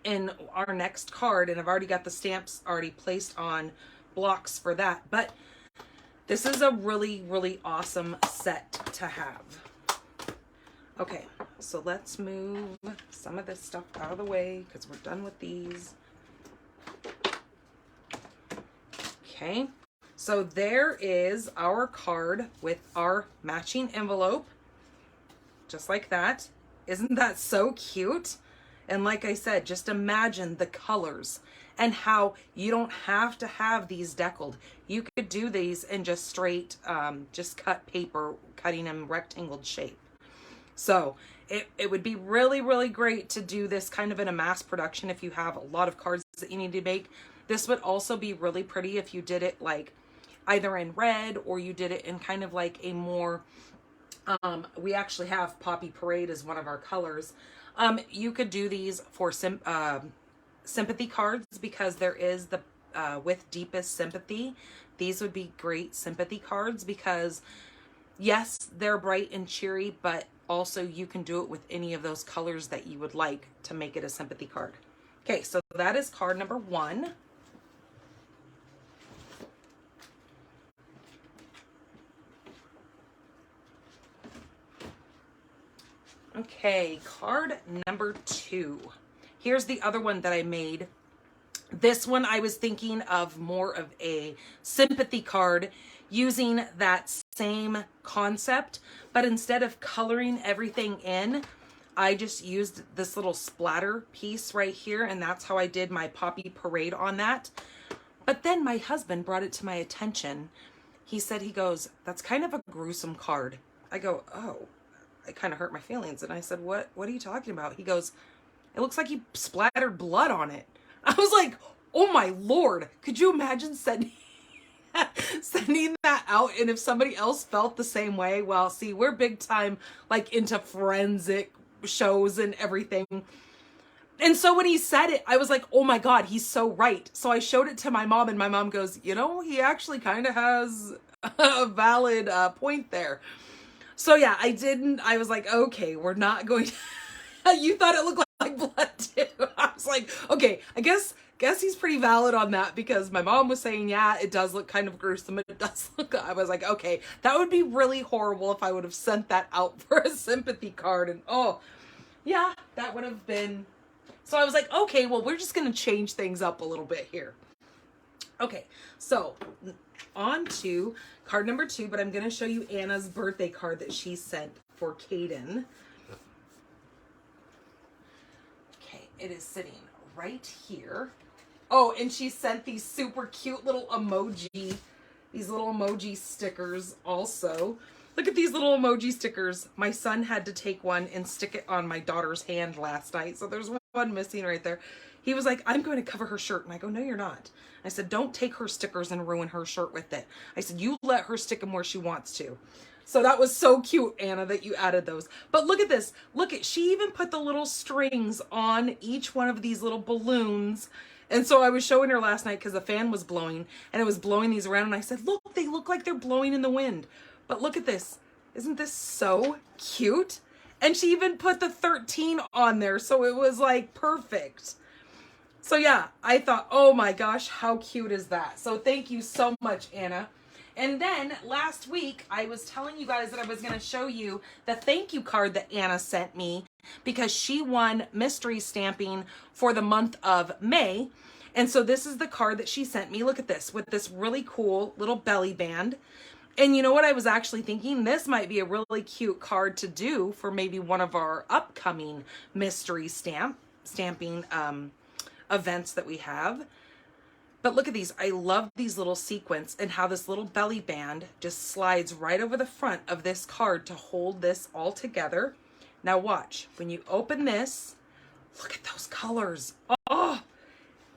in our next card, and I've already got the stamps already placed on blocks for that. But this is a really, really awesome set to have. Okay, so let's move some of this stuff out of the way because we're done with these. Okay, so there is our card with our matching envelope, just like that. Isn't that so cute? And like I said, just imagine the colors and how you don't have to have these deckled. You could do these in just straight, just cut paper, cutting them rectangle shape. So it would be really, really great to do this kind of in a mass production if you have a lot of cards that you need to make. This would also be really pretty if you did it like either in red or you did it in kind of like a more, we actually have Poppy Parade as one of our colors. You could do these for sympathy cards, because there is the with deepest sympathy. These would be great sympathy cards because yes, they're bright and cheery, but also you can do it with any of those colors that you would like to make it a sympathy card. Okay, so that is card number 1. Okay, card number 2. Here's the other one that I made. This one I was thinking of more of a sympathy card using that same concept, but instead of coloring everything in, I just used this little splatter piece right here, and that's how I did my Poppy Parade on that. But then my husband brought it to my attention. He said, he goes, "That's kind of a gruesome card." I go, "Oh." It kind of hurt my feelings. And I said, what are you talking about? He goes, "It looks like you splattered blood on it." I was like, oh my Lord, could you imagine sending that out? And if somebody else felt the same way, well, see, we're big time like into forensic shows and everything. And so when he said it, I was like, oh my God, he's so right. So I showed it to my mom, and my mom goes, "You know, he actually kind of has a valid point there." So yeah, I was like, okay, we're not going to, you thought it looked like blood too. I was like, okay, I guess he's pretty valid on that, because my mom was saying, yeah, it does look kind of gruesome. It does look, I was like, okay, that would be really horrible if I would have sent that out for a sympathy card. And oh yeah, that would have been, so I was like, okay, well, we're just going to change things up a little bit here. Okay, so on to card number 2, but I'm going to show you Anna's birthday card that she sent for Caden. Okay, it is sitting right here. Oh, and she sent these super cute little emoji, these little emoji stickers also. Look at these little emoji stickers. My son had to take one and stick it on my daughter's hand last night, so there's one missing right there. He was like, "I'm going to cover her shirt." And I go, "No, you're not." I said, "Don't take her stickers and ruin her shirt with it." I said, "You let her stick them where she wants to." So that was so cute, Anna, that you added those. But look at this. Look at, she even put the little strings on each one of these little balloons. And so I was showing her last night because the fan was blowing, and it was blowing these around. And I said, "Look, they look like they're blowing in the wind." But look at this. Isn't this so cute? And she even put the 13 on there. So it was like perfect. So yeah, I thought, oh my gosh, how cute is that? So thank you so much, Anna. And then last week, I was telling you guys that I was going to show you the thank you card that Anna sent me, because she won mystery stamping for the month of May. And so this is the card that she sent me. Look at this, with this really cool little belly band. And you know what I was actually thinking? This might be a really cute card to do for maybe one of our upcoming mystery stamping events that we have. But look at these. I love these little sequins and how this little belly band just slides right over the front of this card to hold this all together. Now watch, when you open this, look at those colors. Oh,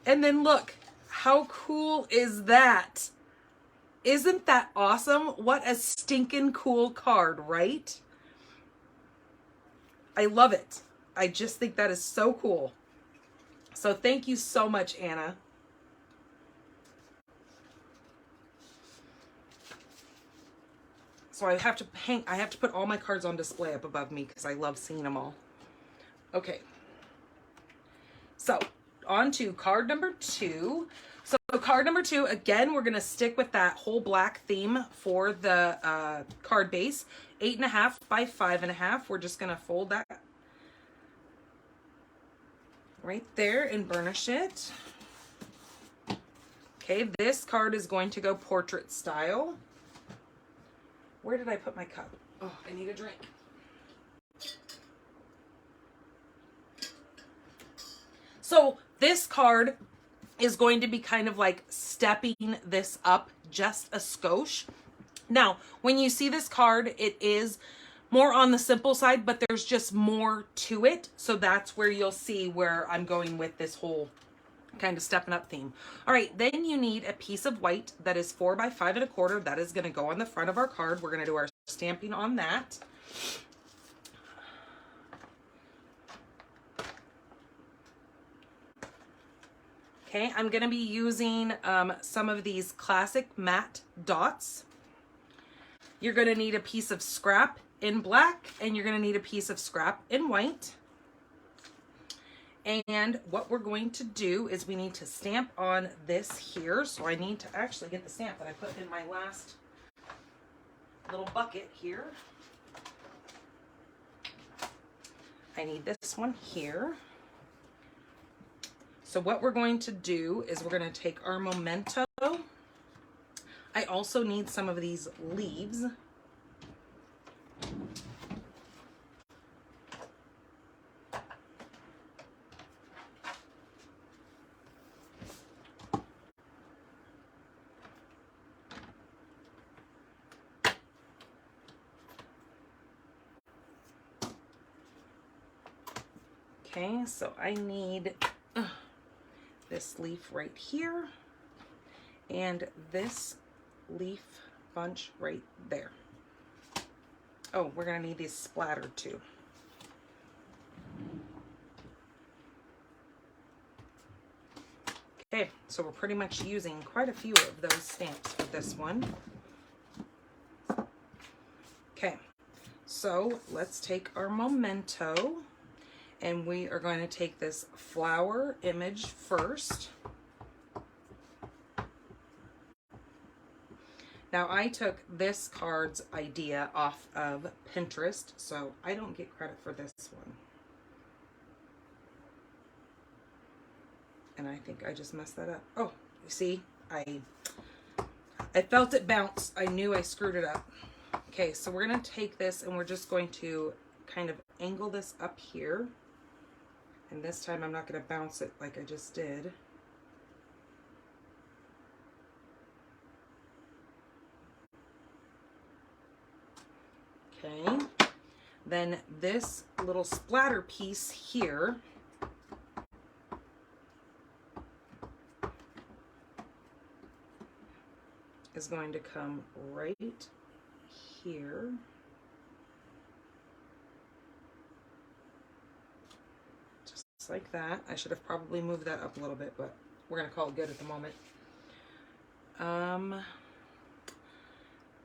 and then look, how cool is that? Isn't that awesome? What a stinking cool card, right? I love it. I just think that is so cool. So thank you so much, Anna. So I have to put all my cards on display up above me because I love seeing them all. Okay. So on to card number 2. So card number 2, again, we're going to stick with that whole black theme for the card base. 8.5 by 5.5. We're just going to fold that right there and burnish it. Okay, this card is going to go portrait style. Where did I put my cup? Oh, I need a drink. So this card is going to be kind of like stepping this up just a skosh. Now, when you see this card, it is more on the simple side, but there's just more to it. So that's where you'll see where I'm going with this whole kind of stepping up theme. All right, then you need a piece of white that is 4 by 5.25. That is going to go on the front of our card. We're going to do our stamping on that. Okay, I'm going to be using some of these classic matte dots. You're going to need a piece of scrap in black, and you're going to need a piece of scrap in white. And what we're going to do is we need to stamp on this here. So I need to actually get the stamp that I put in my last little bucket here. I need this one here. So what we're going to do is we're going to take our memento. I also need some of these leaves. Okay, so I need this leaf right here and this leaf bunch right there. Oh, we're gonna need these splattered too. Okay, so we're pretty much using quite a few of those stamps for this one. Okay, so let's take our memento. And we are going to take this flower image first. Now I took this card's idea off of Pinterest, so I don't get credit for this one. And I think I just messed that up. Oh, you see, I felt it bounce. I knew I screwed it up. Okay, so we're going to take this and we're just going to kind of angle this up here. And this time I'm not going to bounce it like I just did. Okay. Then this little splatter piece here is going to come right here. Like that. I should have probably moved that up a little bit, but we're gonna call it good at the moment.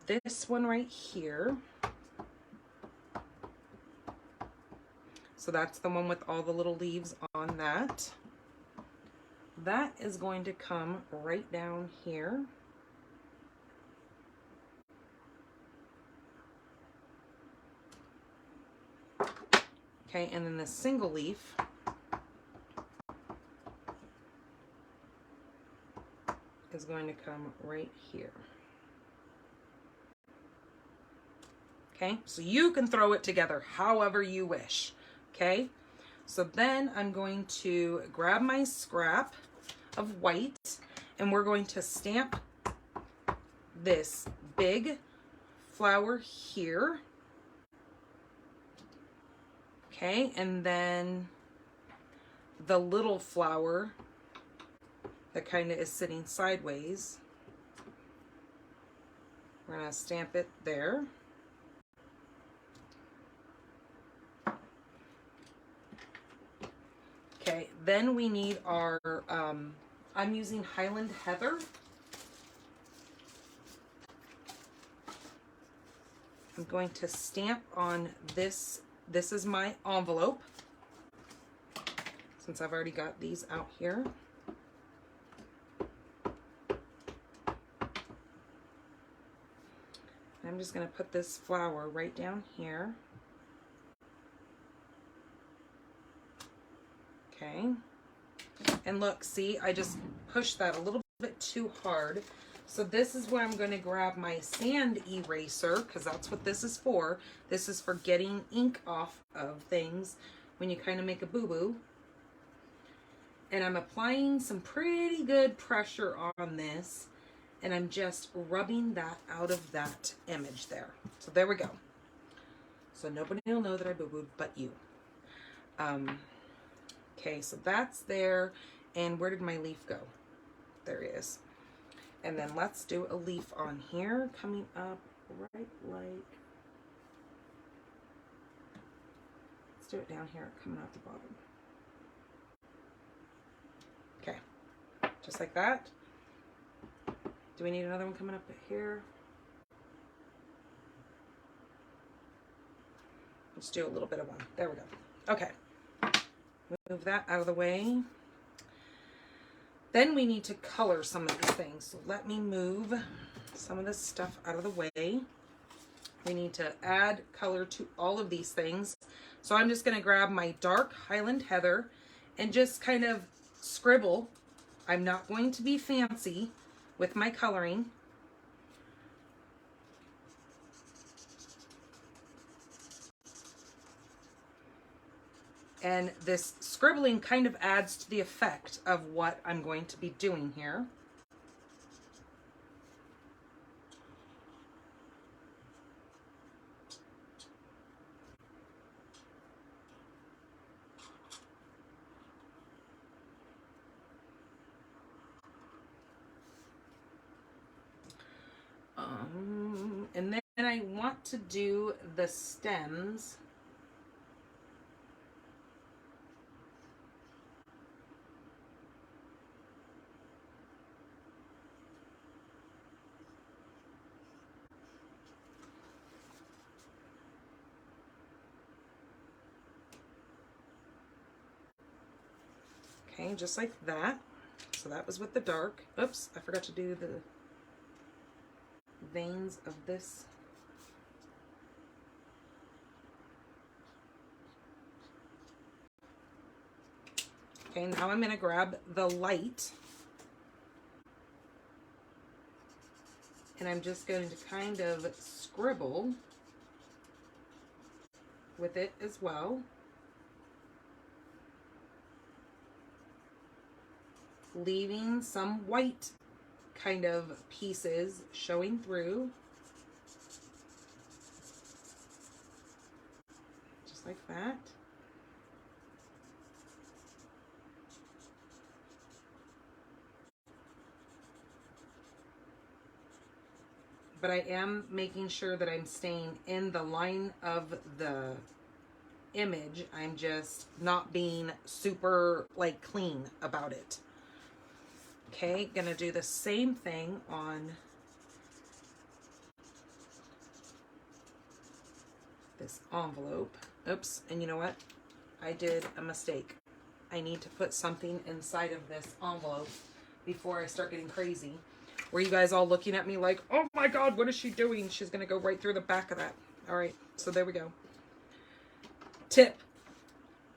This one right here. So that's the one with all the little leaves on that. That is going to come right down here. Okay, and then the single leaf is going to come right here. Okay, so you can throw it together however you wish. Okay, so then I'm going to grab my scrap of white And we're going to stamp this big flower here. Okay, and then the little flower that kind of is sitting sideways, we're going to stamp it there. Okay, then we need our, I'm using Highland Heather. I'm going to stamp on this. This is my envelope, since I've already got these out here. I'm just going to put this flower right down here. Okay. And look, see, I just pushed that a little bit too hard. So this is where I'm going to grab my sand eraser, because that's what this is for. This is for getting ink off of things when you kind of make a boo-boo. And I'm applying some pretty good pressure on this, and I'm just rubbing that out of that image there. So there we go. So nobody will know that I boo-booed but you. Okay, so that's there. And where did my leaf go? There it is. And then let's do a leaf on here, coming up right like, let's do it down here, coming out the bottom. Okay, just like that. Do we need another one coming up here? Let's do a little bit of one. There we go. Okay, move that out of the way. Then we need to color some of these things. So let me move some of this stuff out of the way. We need to add color to all of these things. So I'm just going to grab my dark Highland Heather and just kind of scribble. I'm not going to be fancy with my coloring. And this scribbling kind of adds to the effect of what I'm going to be doing here. And then I want to do the stems. Okay, just like that. So that was with the dark. Oops, I forgot to do the veins of this. Okay, now I'm going to grab the light. And I'm just going to kind of scribble with it as well. Leaving some white kind of pieces showing through. Just like that. But I am making sure that I'm staying in the line of the image. I'm just not being super like clean about it. Okay, gonna do the same thing on this envelope. Oops, and you know what? I did a mistake. I need to put something inside of this envelope before I start getting crazy. Were you guys all looking at me like, oh my God, what is she doing? She's gonna go right through the back of that. All right, so there we go. Tip,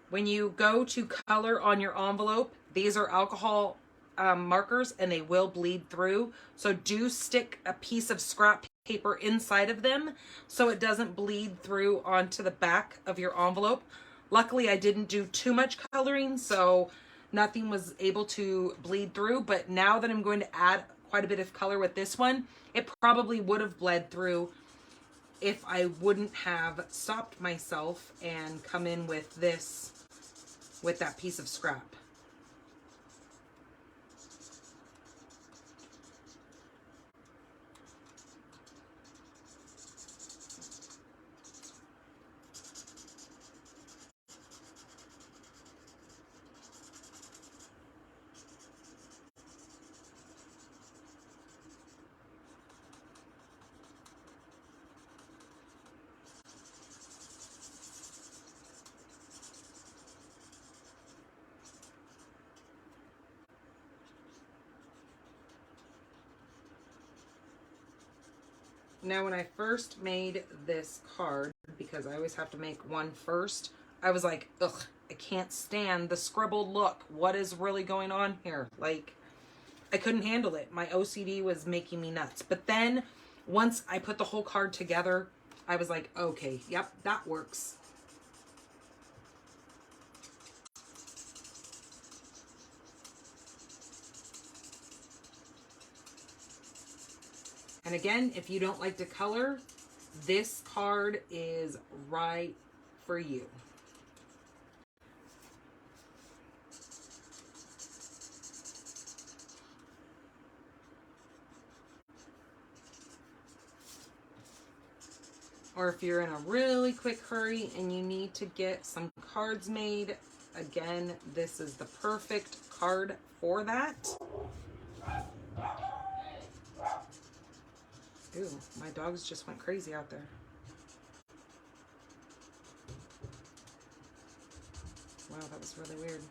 when you go to color on your envelope, these are alcohol markers and they will bleed through. So do stick a piece of scrap paper inside of them so it doesn't bleed through onto the back of your envelope. Luckily, I didn't do too much coloring, so nothing was able to bleed through, but now that I'm going to add quite a bit of color with this one, it probably would have bled through if I wouldn't have stopped myself and come in with this, with that piece of scrap. Now, when I first made this card, because I always have to make one first, I was like, ugh, I can't stand the scribbled look. What is really going on here? Like, I couldn't handle it. My OCD was making me nuts. But then, once I put the whole card together, I was like, okay, yep, that works. And again, if you don't like to color, this card is right for you. Or if you're in a really quick hurry and you need to get some cards made, again, this is the perfect card for that. Ooh, my dogs just went crazy out there. Wow, that was really weird.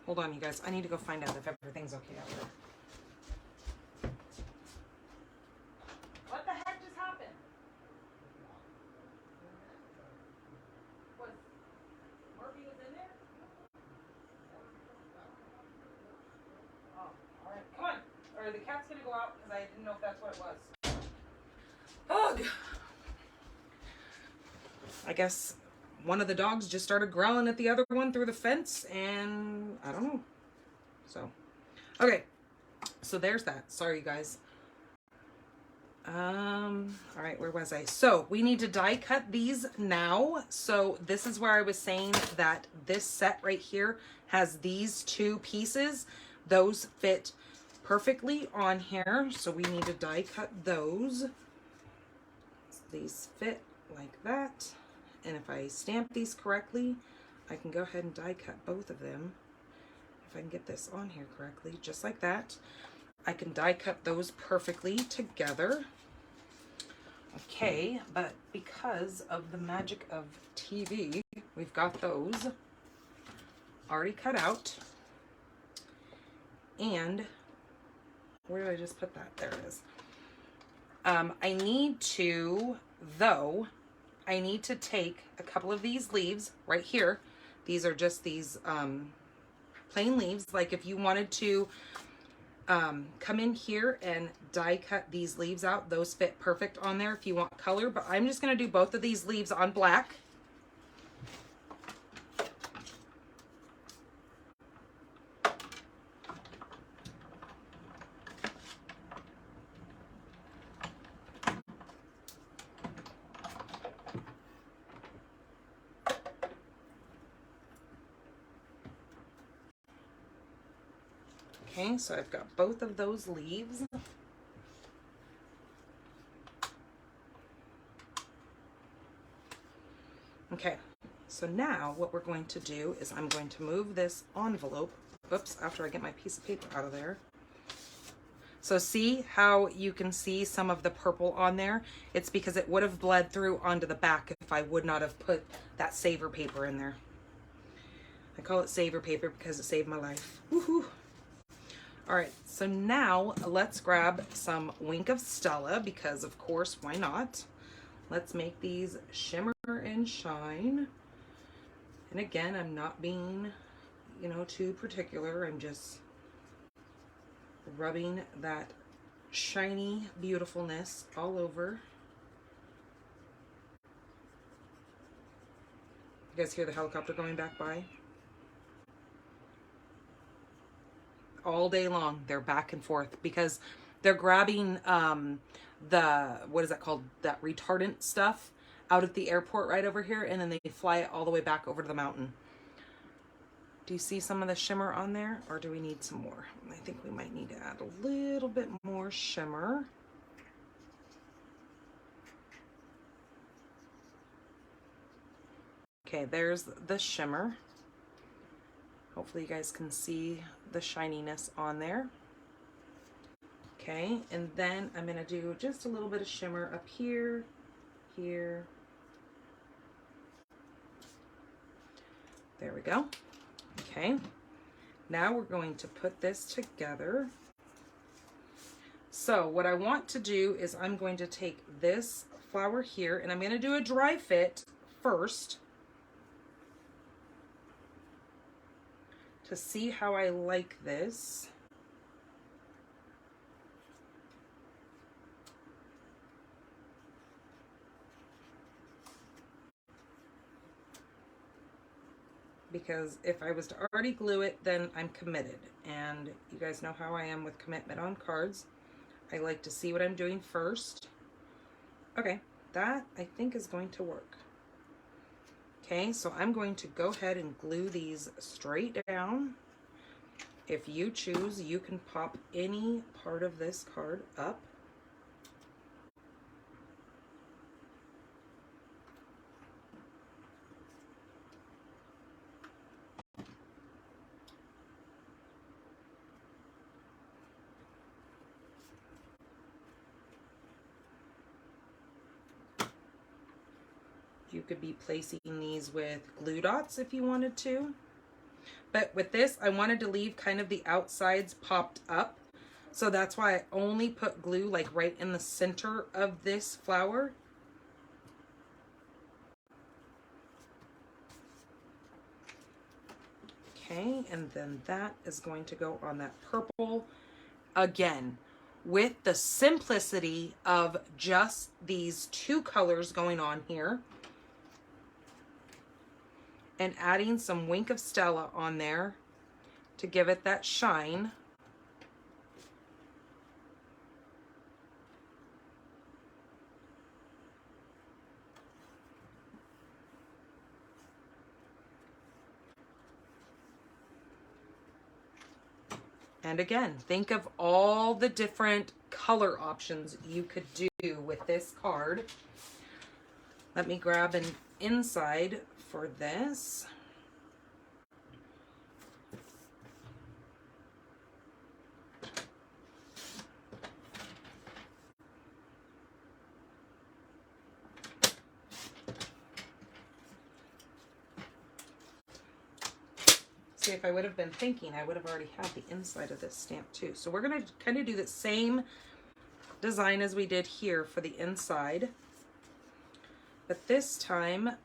Hold on, you guys. I need to go find out if everything's okay out there. What the heck just happened? Was Murphy was in there? Oh, all right. Come on. Or the cat's gonna go out because I didn't know if that's what it was. Ugh. I guess one of the dogs just started growling at the other one through the fence, and I don't know. So, okay. So there's that. Sorry, you guys. All right, where was I? So we need to die cut these now. So this is where I was saying that this set right here has these two pieces. Those fit perfectly on here. So we need to die cut those. These fit like that. And if I stamp these correctly, I can go ahead and die cut both of them. If I can get this on here correctly, just like that. I can die cut those perfectly together. Okay, but because of the magic of TV, we've got those already cut out. And where did I just put that? There it is. I need to, though, I need to take a couple of these leaves right here. These are just these plain leaves. Like if you wanted to come in here and die cut these leaves out, those fit perfect on there if you want color. But I'm just going to do both of these leaves on black. Okay, so I've got both of those leaves. Okay, so now what we're going to do is I'm going to move this envelope, oops, after I get my piece of paper out of there. So see how you can see some of the purple on there? It's because it would have bled through onto the back if I would not have put that saver paper in there. I call it saver paper because it saved my life. Woohoo! All right, so now let's grab some Wink of Stella because of course, why not? Let's make these shimmer and shine. And again, I'm not being, you know, too particular. I'm just rubbing that shiny beautifulness all over. You guys hear the helicopter going back by? All day long, they're back and forth because they're grabbing the, what is that called? That retardant stuff out at the airport right over here, and then they fly it all the way back over to the mountain. Do you see some of the shimmer on there, or do we need some more? I think we might need to add a little bit more shimmer. Okay, there's the shimmer. Hopefully you guys can see the shininess on there. Okay, and then I'm gonna do just a little bit of shimmer up here, here. There we go. Okay, now we're going to put this together. So what I want to do is I'm going to take this flower here and I'm going to do a dry fit first to see how I like this. Because if I was to already glue it, then I'm committed. And you guys know how I am with commitment on cards. I like to see what I'm doing first. Okay, that I think is going to work. Okay, so I'm going to go ahead and glue these straight down. If you choose, you can pop any part of this card up. You could be placing these with glue dots if you wanted to. But with this, I wanted to leave kind of the outsides popped up. So that's why I only put glue like right in the center of this flower. Okay, and then that is going to go on that purple. Again, with the simplicity of just these two colors going on here. And adding some Wink of Stella on there to give it that shine. And again, think of all the different color options you could do with this card. Let me grab an inside for this. See, if I would have been thinking, I would have already had the inside of this stamp too. So we're going to kind of do the same design as we did here for the inside. But this time,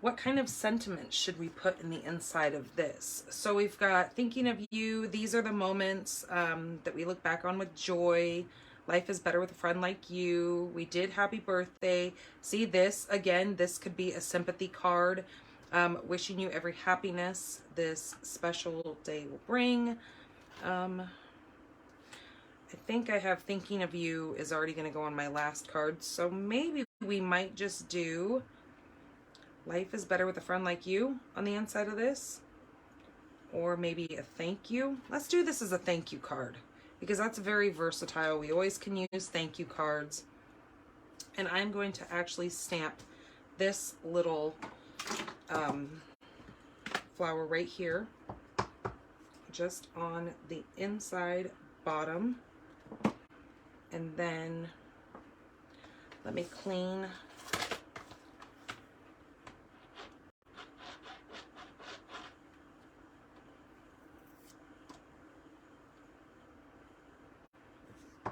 what kind of sentiment should we put in the inside of this? So we've got thinking of you. These are the moments that we look back on with joy. Life is better with a friend like you. We did happy birthday. See this, again, this could be a sympathy card. Wishing you every happiness this special day will bring. I think I have thinking of you is already going to go on my last card. So maybe we might just do life is better with a friend like you on the inside of this. Or maybe a thank you. Let's do this as a thank you card because that's very versatile. We always can use thank you cards. And I'm going to actually stamp this little flower right here, just on the inside bottom. And then let me clean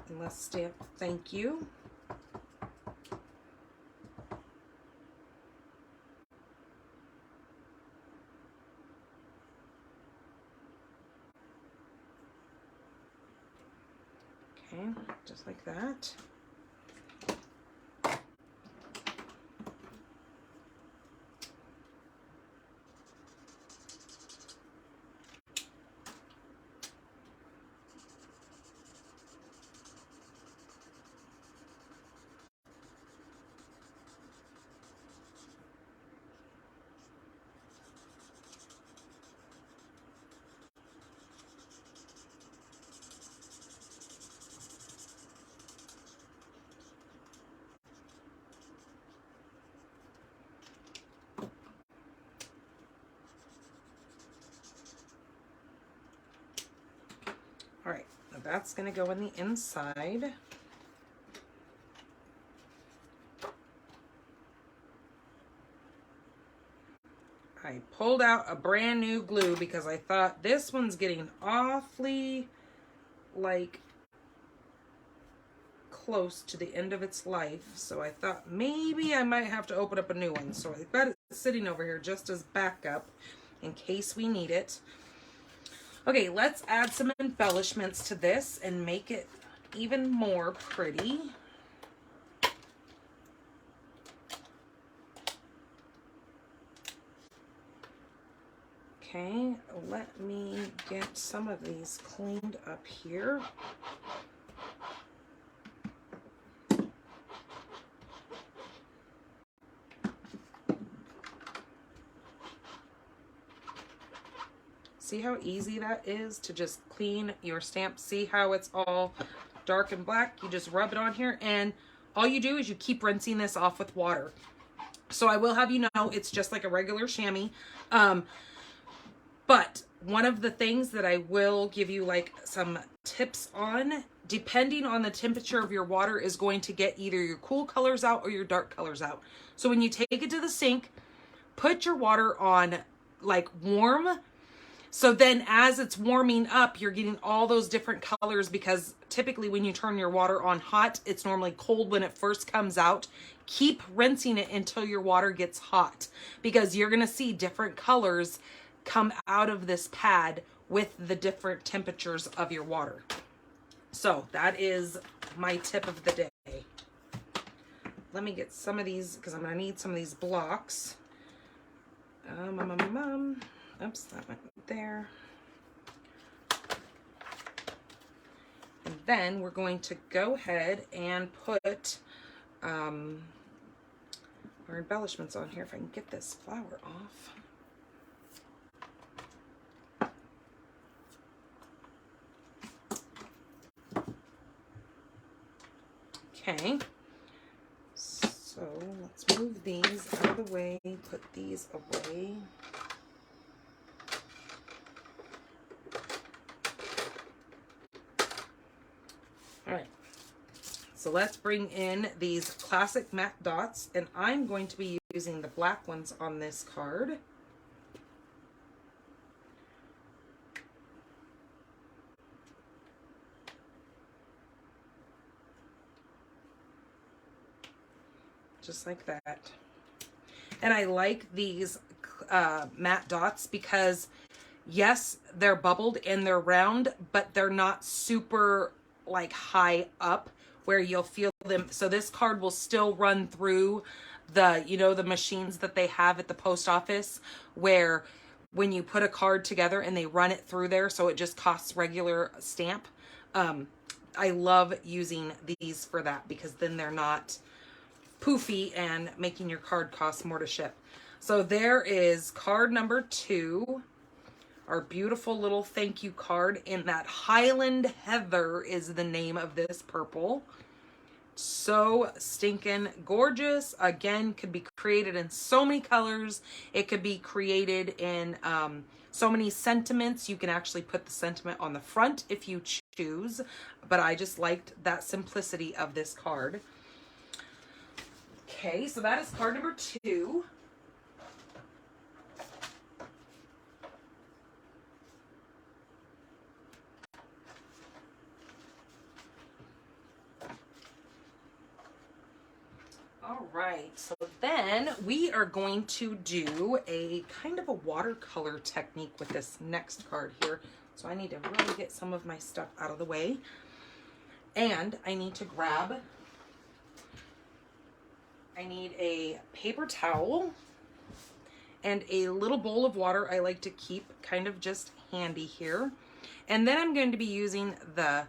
and let's stamp thank you. Okay, just like that. All right, now that's going to go in the inside. I pulled out a brand new glue because I thought this one's getting awfully like close to the end of its life. So I thought maybe I might have to open up a new one. So I've got it sitting over here just as backup in case we need it. Okay, let's add some embellishments to this and make it even more pretty. Okay, let me get some of these cleaned up here. See how easy that is to just clean your stamp? See how it's all dark and black? You just rub it on here, and all you do is you keep rinsing this off with water. So I will have you know it's just like a regular chamois. But one of the things that I will give you like some tips on, depending on the temperature of your water, is going to get either your cool colors out or your dark colors out. So when you take it to the sink, put your water on like warm. So then as it's warming up, you're getting all those different colors, because typically when you turn your water on hot, it's normally cold when it first comes out. Keep rinsing it until your water gets hot, because you're going to see different colors come out of this pad with the different temperatures of your water. So that is my tip of the day. Let me get some of these, because I'm going to need some of these blocks. Oops, that went there. And then we're going to go ahead and put our embellishments on here, if I can get this flower off. Okay, so let's move these out of the way, put these away. All right, so let's bring in these classic matte dots, and I'm going to be using the black ones on this card. Just like that. And I like these matte dots because, yes, they're bubbled and they're round, but they're not super like high up where you'll feel them. So this card will still run through the, you know, the machines that they have at the post office, where when you put a card together and they run it through there, so it just costs regular stamp. I love using these for that, because then they're not poofy and making your card cost more to ship. So there is card number 2. Our beautiful little thank you card in that Highland Heather is the name of this purple. So stinking gorgeous. Again, could be created in so many colors. It could be created in so many sentiments. You can actually put the sentiment on the front if you choose, but I just liked that simplicity of this card. Okay, so that is card number 2. All right, so then we are going to do a kind of a watercolor technique with this next card here. So I need to really get some of my stuff out of the way. And I need to grab, I need a paper towel and a little bowl of water I like to keep kind of just handy here. And then I'm going to be using the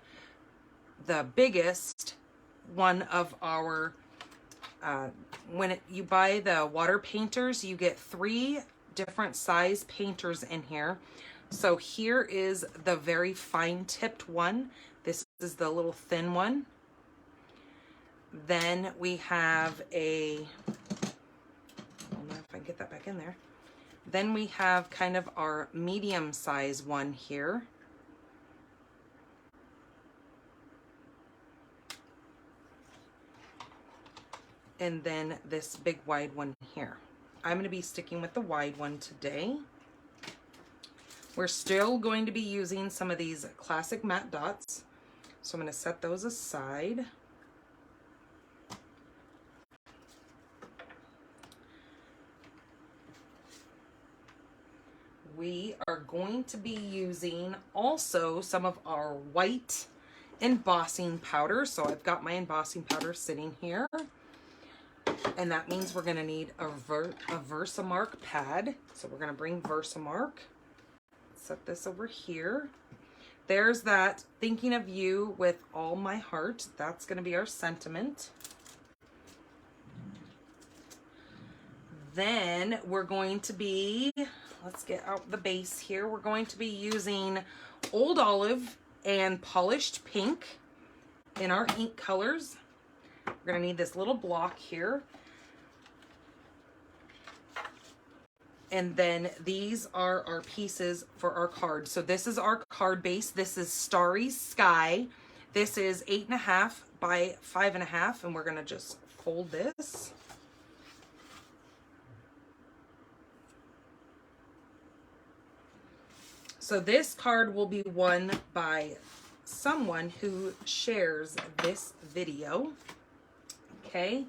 biggest one of our, you buy the water painters, you get 3 different size painters in here. So here is the very fine tipped one. This is the little thin one. Then we have a, I don't know if I can get that back in there. Then we have kind of our medium size one here. And then this big wide one here. I'm going to be sticking with the wide one today. We're still going to be using some of these classic matte dots. So I'm going to set those aside. We are going to be using also some of our white embossing powder. So I've got my embossing powder sitting here. And that means we're going to need a Versamark pad. So we're going to bring Versamark. Set this over here. There's that thinking of you with all my heart. That's going to be our sentiment. Then we're going to be, let's get out the base here. We're going to be using Old Olive and Polished Pink in our ink colors. We're going to need this little block here. And then these are our pieces for our card. So this is our card base. This is Starry Sky. This is 8.5 by 5.5. And we're going to just fold this. So this card will be won by someone who shares this video. Okay.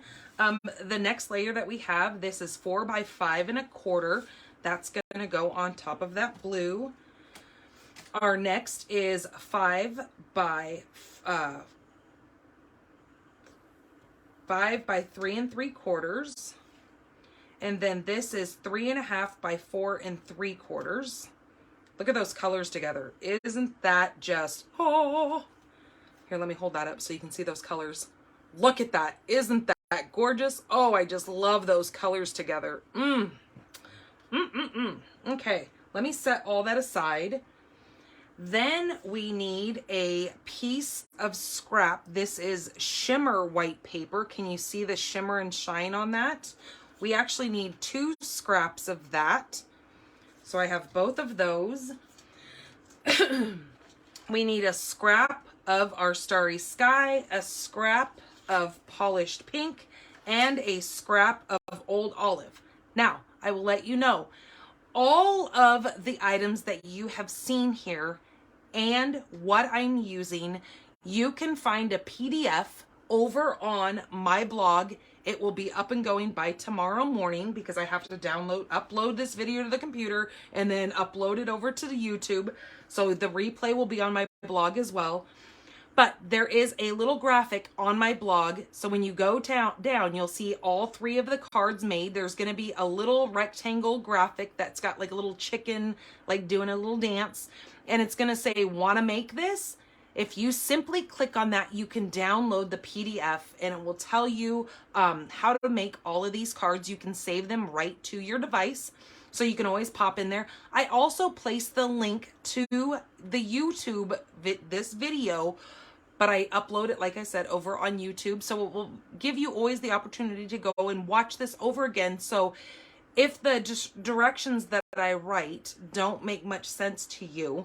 The next layer that we have, this is 4 by 5.25. That's going to go on top of that blue. Our next is 5 by 3 3/4. And then this is 3.5 by 4 3/4. Look at those colors together. Isn't that just, oh. Here, let me hold that up so you can see those colors. Look at that. Isn't that gorgeous? Oh, I just love those colors together. Okay, let me set all that aside. Then we need a piece of scrap. This is shimmer white paper. Can you see the shimmer and shine on that? We actually need 2 scraps of that. So I have both of those. We need a scrap of our Starry Sky, a scrap of Polished Pink, and a scrap of Old Olive. Now, I will let you know, all of the items that you have seen here and what I'm using, you can find a PDF over on my blog. It will be up and going by tomorrow morning because I have to upload this video to the computer and then upload it over to the YouTube. So the replay will be on my blog as well. But there is a little graphic on my blog. So when you go down, you'll see all 3 of the cards made. There's going to be a little rectangle graphic that's got like a little chicken, like doing a little dance. And it's going to say, want to make this? If you simply click on that, you can download the PDF and it will tell you how to make all of these cards. You can save them right to your device. So you can always pop in there. I also placed the link to the YouTube, this video, but I upload it, like I said, over on YouTube. So it will give you always the opportunity to go and watch this over again. So if the directions that I write don't make much sense to you,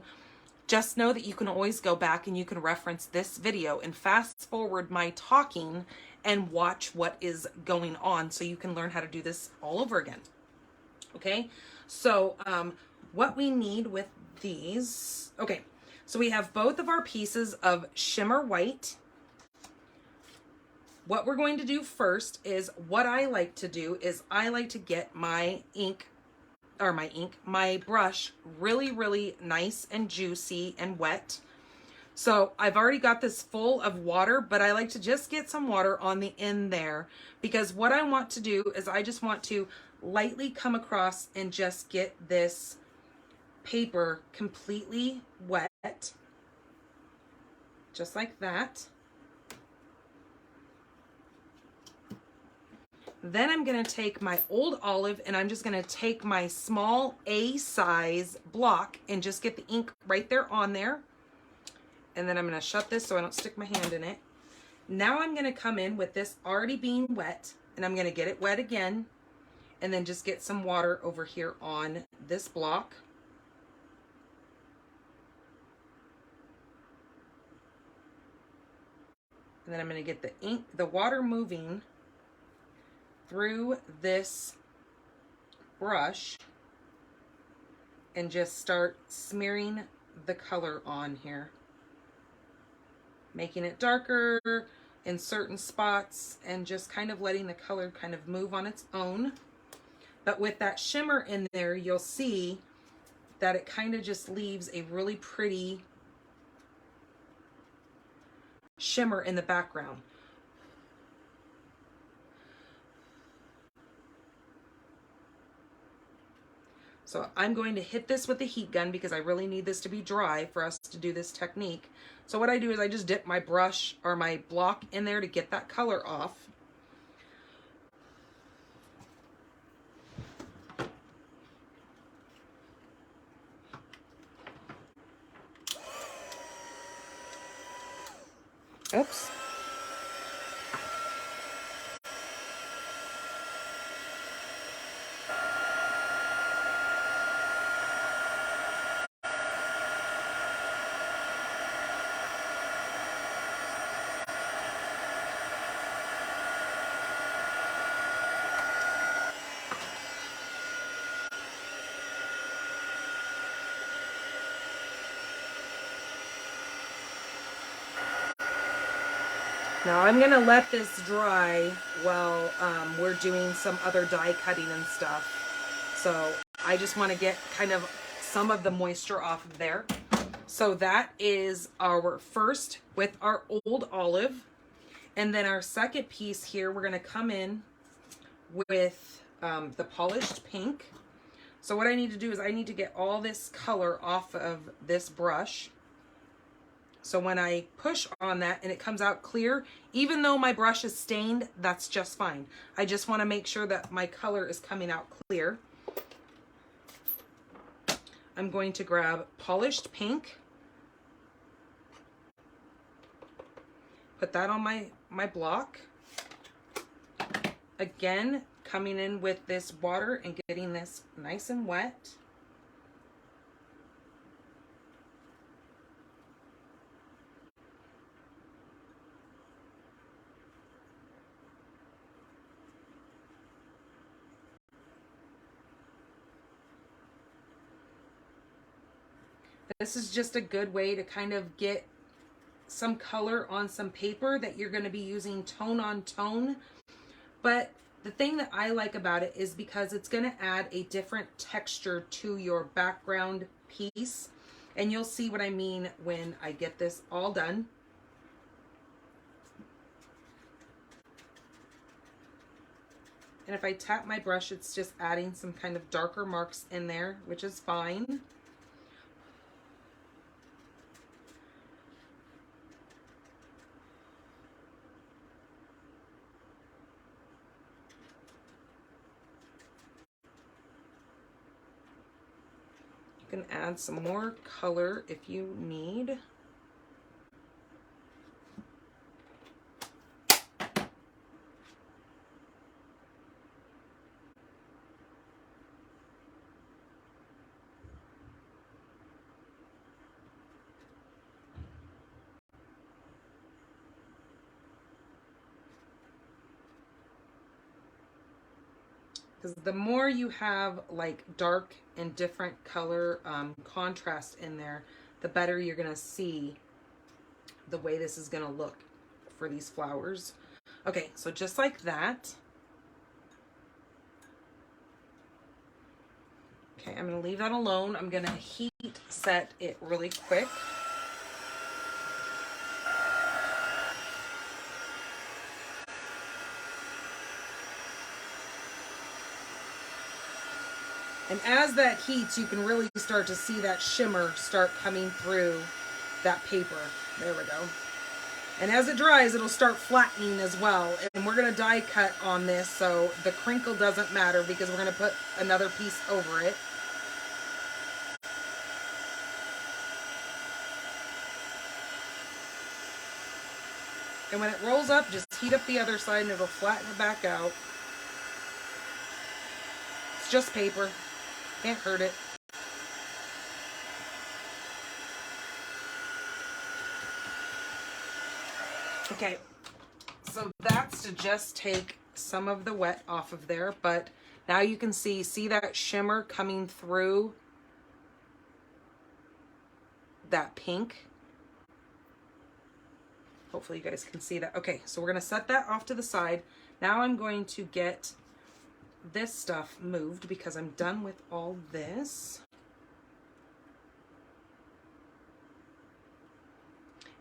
just know that you can always go back and you can reference this video and fast forward my talking and watch what is going on so you can learn how to do this all over again. Okay, so what we need with these, okay, so we have both of our pieces of shimmer white. What we're going to do first is, what I like to do is I like to get my my brush really, really nice and juicy and wet. So I've already got this full of water, but I like to just get some water on the end there, because what I want to do is I just want to lightly come across and just get this paper completely wet, just like that. Then I'm going to take my old olive and I'm just going to take my small A size block and just get the ink right there on there. And then I'm going to shut this so I don't stick my hand in it. Now I'm going to come in with this already being wet, and I'm going to get it wet again, and then just get some water over here on this block. And then I'm going to get the ink, the water moving through this brush and just start smearing the color on here, making it darker in certain spots and just kind of letting the color kind of move on its own. But with that shimmer in there, you'll see that it kind of just leaves a really pretty shimmer in the background. So I'm going to hit this with the heat gun because I really need this to be dry for us to do this technique. So what I do is I just dip my brush or my block in there to get that color off. Oops. Now I'm gonna let this dry while we're doing some other die cutting and stuff. So I just want to get kind of some of the moisture off of there. So that is our first with our old olive. And then our second piece here, we're gonna come in with the polished pink. So what I need to do is I need to get all this color off of this brush. So when I push on that and it comes out clear, even though my brush is stained, that's just fine. I just want to make sure that my color is coming out clear. I'm going to grab polished pink, put that on my block. Again, coming in with this water and getting this nice and wet. This is just a good way to kind of get some color on some paper that you're going to be using tone on tone. But the thing that I like about it is because it's going to add a different texture to your background piece. And you'll see what I mean when I get this all done. And if I tap my brush, it's just adding some kind of darker marks in there, which is fine. You can add some more color if you need. Because the more you have like dark and different color contrast in there, the better you're going to see the way this is going to look for these flowers. Okay, so just like that. Okay, I'm going to leave that alone. I'm going to heat set it really quick. And as that heats, you can really start to see that shimmer start coming through that paper. There we go. And as it dries, it'll start flattening as well. And we're going to die cut on this, so the crinkle doesn't matter because we're going to put another piece over it. And when it rolls up, just heat up the other side and it'll flatten it back out. It's just paper. Can't hurt it. Okay, so that's to just take some of the wet off of there, but now you can see that shimmer coming through that pink. Hopefully you guys can see that. Okay, so we're gonna set that off to the side. Now I'm going to get this stuff moved because I'm done with all this.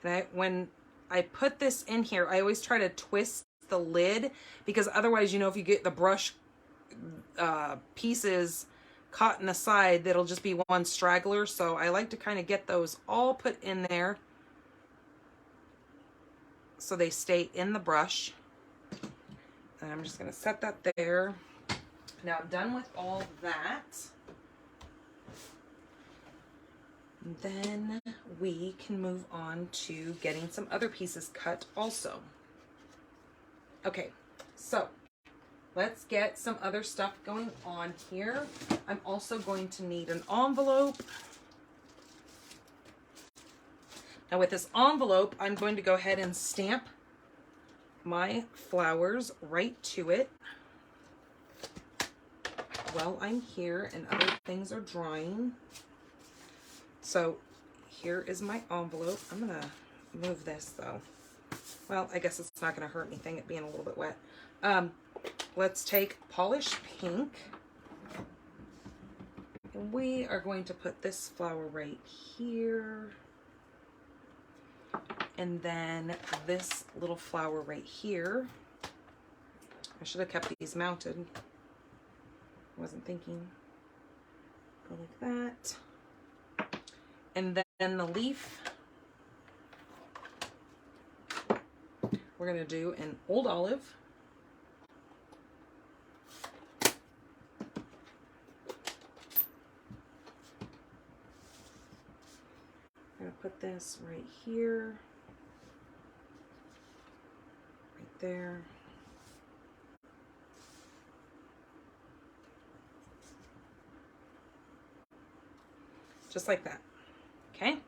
And when I put this in here, I always try to twist the lid because otherwise, you know, if you get the brush pieces caught in the side, that'll just be one straggler. So I like to kind of get those all put in there so they stay in the brush. And I'm just going to set that there. Now I'm done with all that. Then we can move on to getting some other pieces cut also. Okay, so let's get some other stuff going on here. I'm also going to need an envelope. Now with this envelope, I'm going to go ahead and stamp my flowers right to it while I'm here and other things are drying. So here is my envelope. I'm gonna move this though. Well, I guess it's not gonna hurt anything, it being a little bit wet. Let's take polished pink. And we are going to put this flower right here. And then this little flower right here. I should have kept these mounted. I wasn't thinking. Go like that. And then the leaf, we're going to do an old olive. I'm going to put this right here, right there. Just like that. Okay,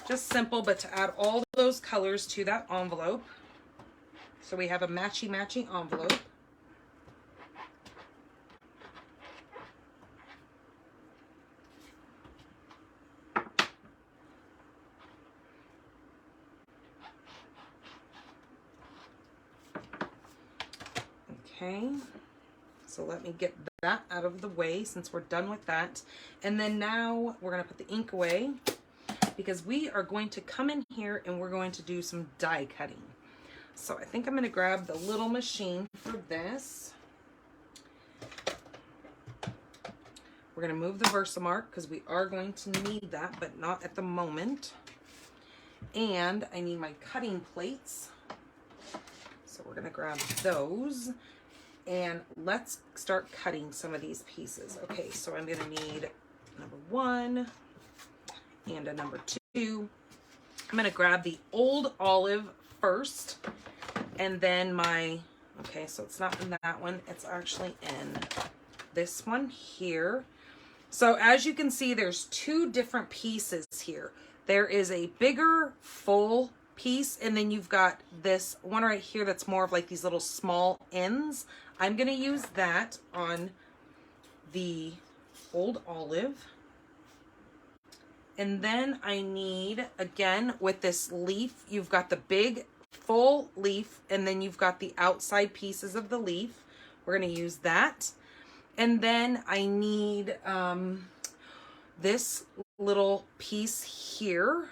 just simple, but to add all those colors to that envelope. So we have a matchy-matchy envelope. Okay, so let me get that out of the way since we're done with that. And then now we're going to put the ink away because we are going to come in here and we're going to do some die cutting. So I think I'm going to grab the little machine for this. We're going to move the Versamark because we are going to need that, but not at the moment. And I need my cutting plates. So we're going to grab those. And let's start cutting some of these pieces. Okay, so I'm gonna need number 1 and a number 2. I'm gonna grab the old olive first, and then my, okay, so it's not in that one, it's actually in this one here. So as you can see, there's 2 different pieces here. There is a bigger full piece, and then you've got this one right here that's more of like these little small ends. I'm going to use that on the old olive. And then I need, again, with this leaf, you've got the big full leaf, and then you've got the outside pieces of the leaf. We're going to use that. And then I need this little piece here.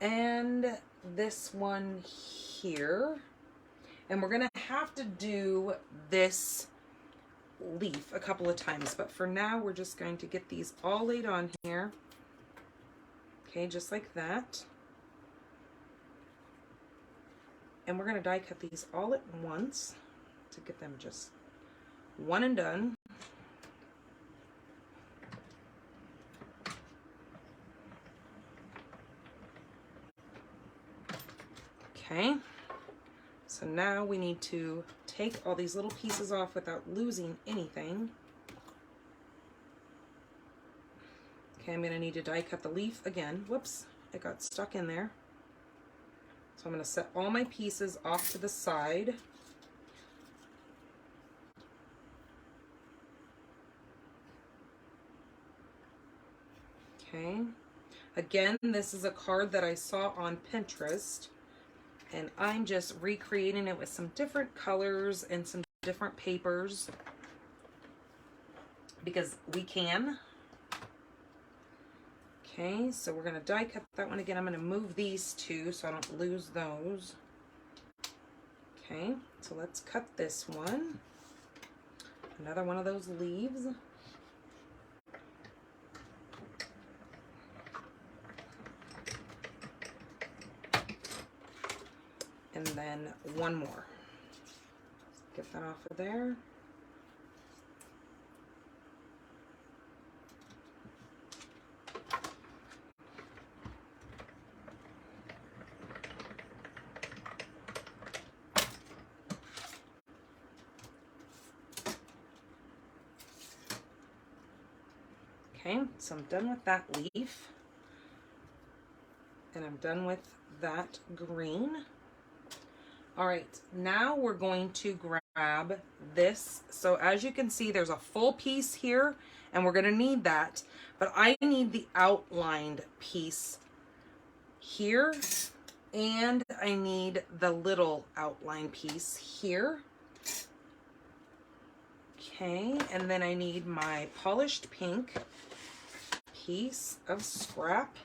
And this one here. And we're going to have to do this leaf a couple of times, but for now we're just going to get these all laid on here. Okay, just like that. And we're going to die cut these all at once to get them just one and done. Okay, so now we need to take all these little pieces off without losing anything. Okay, I'm going to need to die cut the leaf again. Whoops, it got stuck in there. So I'm going to set all my pieces off to the side. Okay, again, this is a card that I saw on Pinterest, and I'm just recreating it with some different colors and some different papers because we can. Okay, so we're going to die cut that one again. I'm going to move these two so I don't lose those. Okay, so let's cut this one. Another one of those leaves. And then one more. Get that off of there. Okay, so I'm done with that leaf. And I'm done with that green. All right, now we're going to grab this. So as you can see, there's a full piece here, and we're going to need that. But I need the outlined piece here, and I need the little outline piece here. Okay, and then I need my polished pink piece of scrap.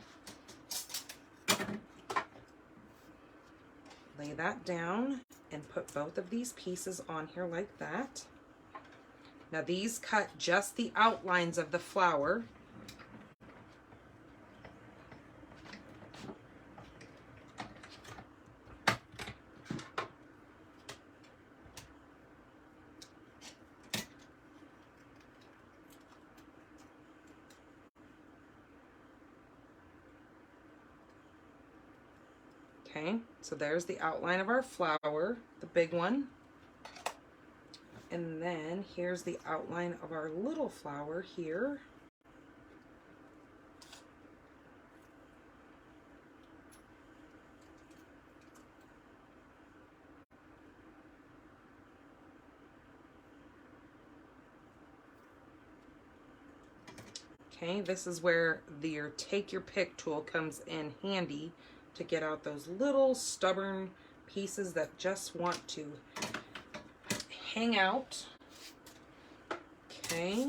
Lay that down and put both of these pieces on here like that. Now these cut just the outlines of the flower. Okay, so there's the outline of our flower, the big one. And then here's the outline of our little flower here. Okay, this is where your take your pick tool comes in handy to get out those little stubborn pieces that just want to hang out. Okay,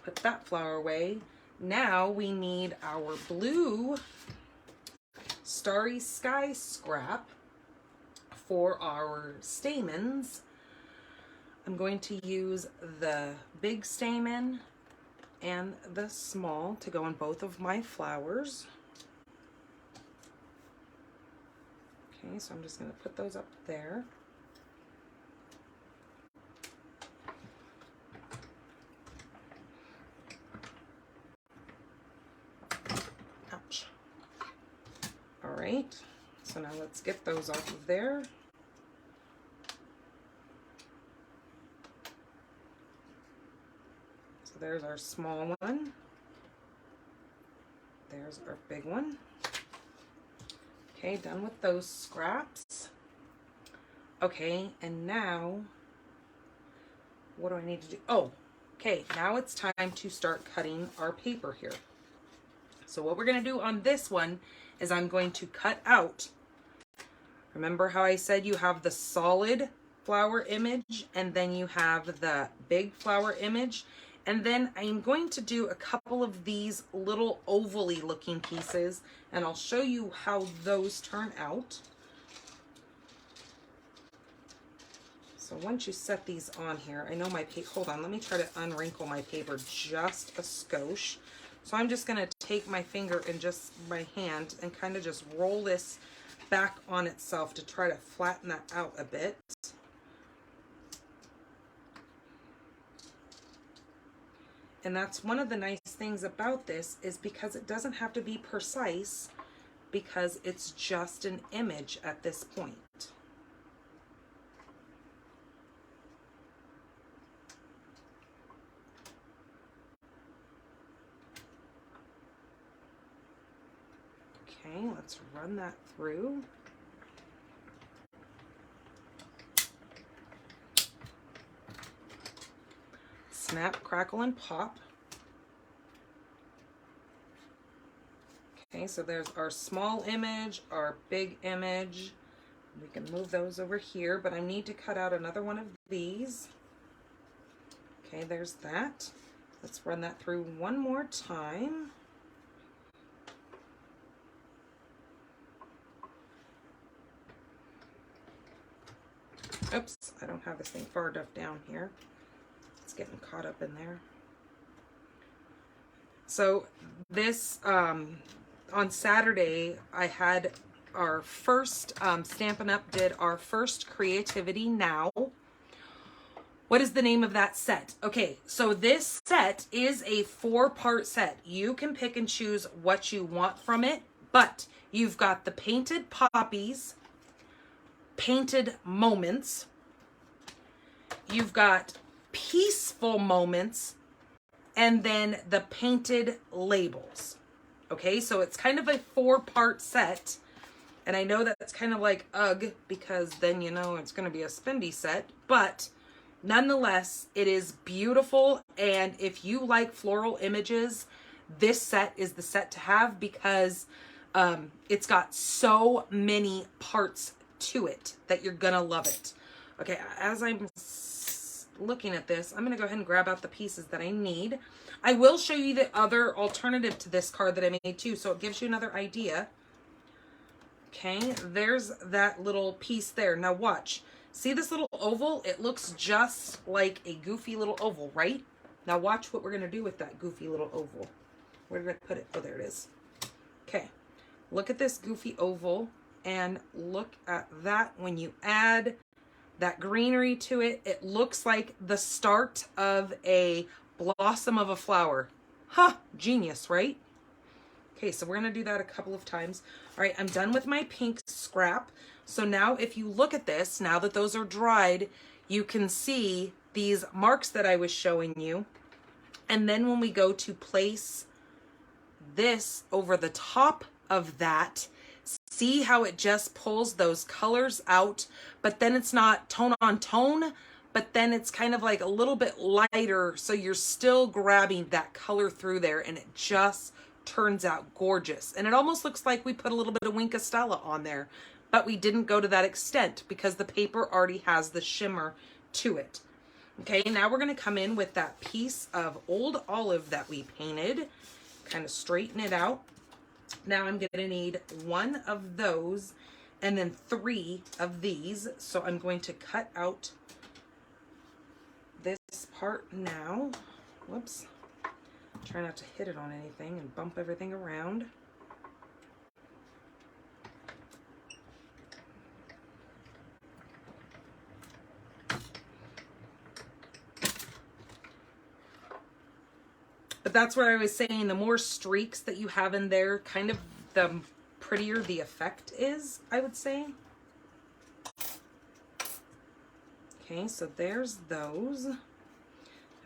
put that flower away. Now we need our blue Starry Sky scrap for our stamens. I'm going to use the big stamen and the small to go on both of my flowers. Okay, so I'm just going to put those up there. Ouch. All right, so now let's get those off of there. So there's our small one. There's our big one. Okay, done with those scraps. Okay, and now, what do I need to do? Oh, okay, now it's time to start cutting our paper here. So what we're going to do on this one is I'm going to cut out, remember how I said you have the solid flower image and then you have the big flower image? And then I'm going to do a couple of these little ovally looking pieces, and I'll show you how those turn out. So once you set these on here, I know my paper, hold on, let me try to unwrinkle my paper just a skosh. So I'm just gonna take my finger and just my hand and kind of just roll this back on itself to try to flatten that out a bit. And that's one of the nice things about this, is because it doesn't have to be precise, because it's just an image at this point. Okay, let's run that through. Snap, crackle, and pop. Okay, so there's our small image, our big image. We can move those over here, but I need to cut out another one of these. Okay, there's that. Let's run that through one more time. Oops, I don't have this thing far enough down here. It's getting caught up in there. So this, on Saturday, I had our first, Stampin' Up! Did our first Creativity Now. What is the name of that set? Okay, so this set is a 4-part set. You can pick and choose what you want from it, but you've got the painted poppies, painted moments, you've got peaceful moments, and then the painted labels. Okay, so it's kind of a 4-part set. And I know that's kind of like ugh, because then you know it's going to be a spendy set, but nonetheless, it is beautiful. And if you like floral images, this set is the set to have, because it's got so many parts to it that you're gonna love it. Okay, as I'm looking at this, I'm gonna go ahead and grab out the pieces that I need. I will show you the other alternative to this card that I made too, so it gives you another idea. Okay, there's that little piece there. Now watch. See this little oval? It looks just like a goofy little oval, right? Now watch what we're gonna do with that goofy little oval. Where did I put it? Oh, there it is. Okay, look at this goofy oval. And look at that. When you add that greenery to it, it looks like the start of a blossom of a flower. Huh, genius, right? Okay, so we're gonna do that a couple of times. All right, I'm done with my pink scrap. So now if you look at this, now that those are dried, you can see these marks that I was showing you. And then when we go to place this over the top of that, see how it just pulls those colors out, but then it's not tone on tone, but then it's kind of like a little bit lighter, so you're still grabbing that color through there, and it just turns out gorgeous. And it almost looks like we put a little bit of Wink Stella on there, but we didn't go to that extent because the paper already has the shimmer to it. Okay, now we're going to come in with that piece of old olive that we painted, kind of straighten it out. Now I'm going to need 1 of those and then 3 of these. So I'm going to cut out this part now. Whoops. Try not to hit it on anything and bump everything around. But that's where I was saying, the more streaks that you have in there, kind of the prettier the effect is, I would say. Okay, so there's those. And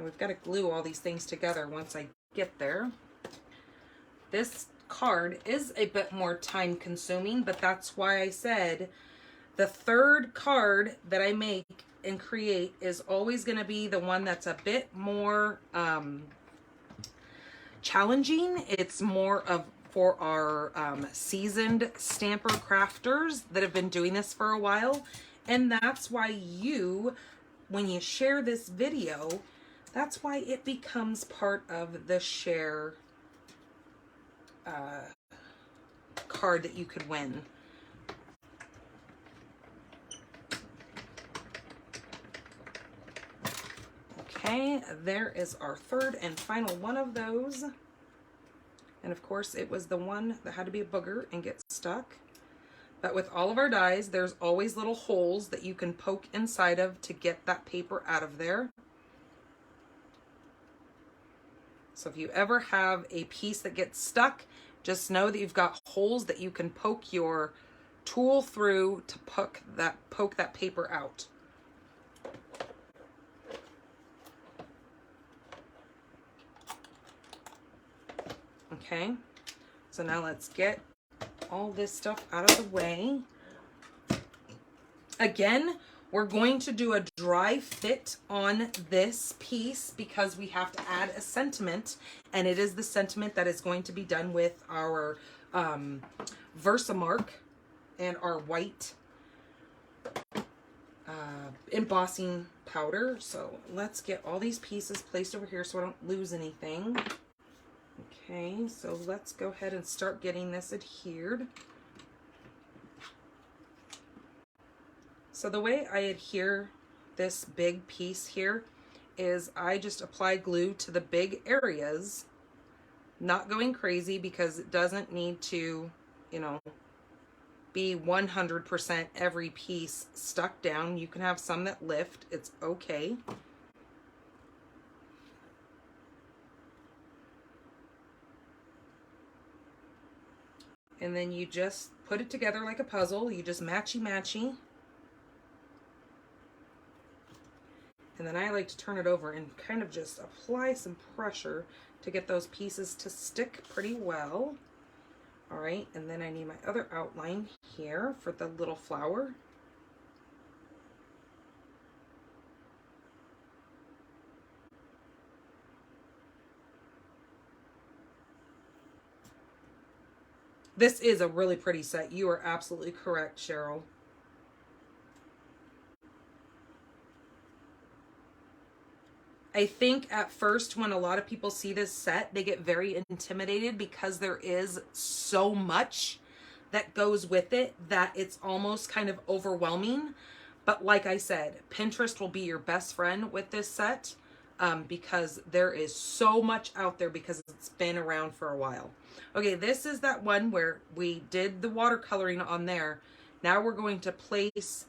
we've got to glue all these things together once I get there. This card is a bit more time consuming, but that's why I said the 3rd card that I make and create is always going to be the one that's a bit more challenging. It's more of for our seasoned stamper crafters that have been doing this for a while. And that's why you, when you share this video, that's why it becomes part of the share card that you could win. Okay, there is our third and final one of those. And of course, it was the one that had to be a booger and get stuck. But with all of our dies, there's always little holes that you can poke inside of to get that paper out of there. So if you ever have a piece that gets stuck, just know that you've got holes that you can poke your tool through to poke that paper out. Okay, so now let's get all this stuff out of the way. Again, we're going to do a dry fit on this piece because we have to add a sentiment, and it is the sentiment that is going to be done with our Versamark and our white embossing powder. So let's get all these pieces placed over here so I don't lose anything. Okay, so let's go ahead and start getting this adhered. So the way I adhere this big piece here is I just apply glue to the big areas, not going crazy because it doesn't need to, you know, be 100% every piece stuck down. You can have some that lift, it's okay. And then you just put it together like a puzzle. You just matchy-matchy. And then I like to turn it over and kind of just apply some pressure to get those pieces to stick pretty well. All right, and then I need my other outline here for the little flower. This is a really pretty set. You are absolutely correct, Cheryl. I think at first when a lot of people see this set, they get very intimidated because there is so much that goes with it that it's almost kind of overwhelming. But like I said, Pinterest will be your best friend with this set because there is so much out there because it's been around for a while. Okay, this is that one where we did the watercoloring on there. Now we're going to place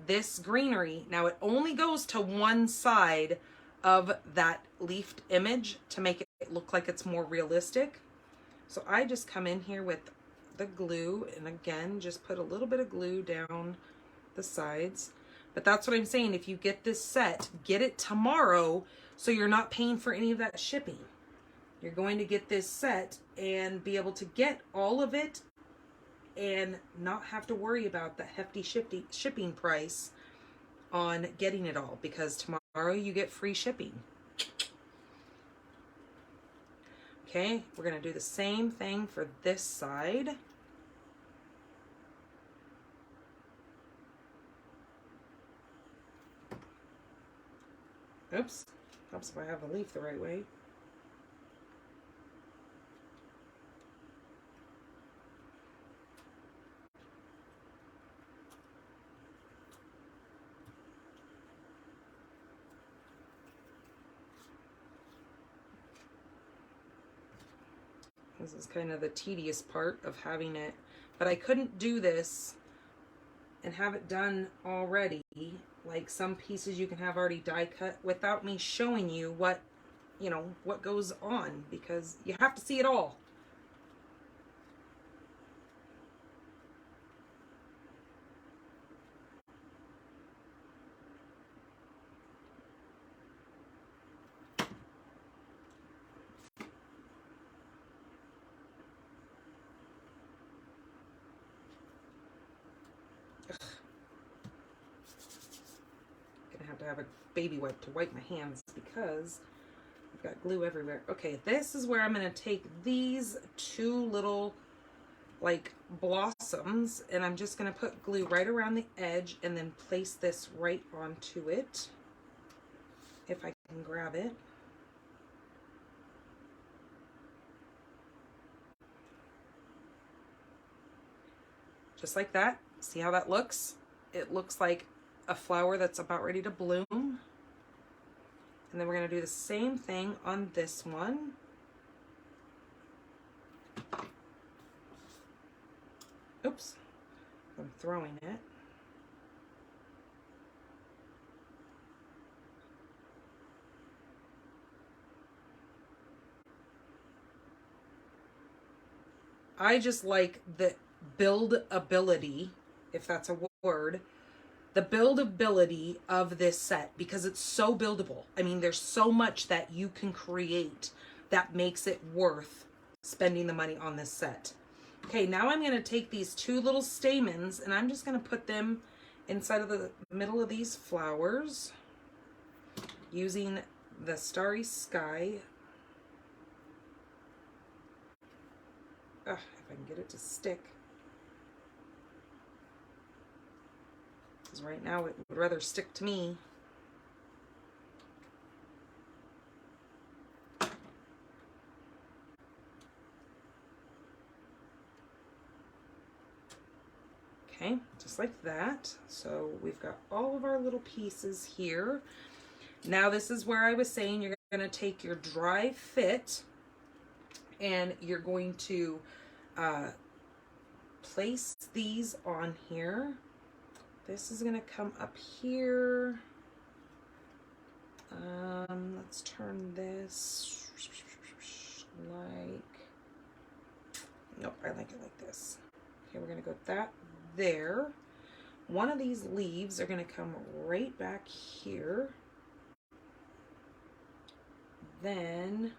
this greenery. Now it only goes to one side of that leafed image to make it look like it's more realistic. So I just come in here with the glue and again just put a little bit of glue down the sides. But that's what I'm saying, if you get this set, get it tomorrow so you're not paying for any of that shipping. You're going to get this set and be able to get all of it and not have to worry about the hefty shipping price on getting it all, because tomorrow you get free shipping. Okay, we're going to do the same thing for this side. Oops, helps if I have the leaf the right way. This is kind of the tedious part of having it, but I couldn't do this and have it done already, like some pieces you can have already die cut, without me showing you what, you know, what goes on, because you have to see it all. Have a baby wipe to wipe my hands because I've got glue everywhere. Okay, this is where I'm going to take these two little like blossoms and I'm just going to put glue right around the edge and then place this right onto it if I can grab it. Just like that. See how that looks? It looks like a flower that's about ready to bloom. And And then we're going to do the same thing on this one. Oops, I'm throwing it. I just like the buildability, if that's a word, the buildability of this set because it's so buildable. I mean, there's so much that you can create that makes it worth spending the money on this set. Okay, now I'm going to take these two little stamens and I'm just going to put them inside of the middle of these flowers using the Starry Sky. If I can get it to stick. Because right now it would rather stick to me. Okay, just like that. So we've got all of our little pieces here. Now this is where I was saying you're going to take your dry fit and you're going to place these on here. This is going to come up here. Let's turn this like, nope, I like it like this. Okay, we're going to go that there. One of these leaves are going to come right back here. Then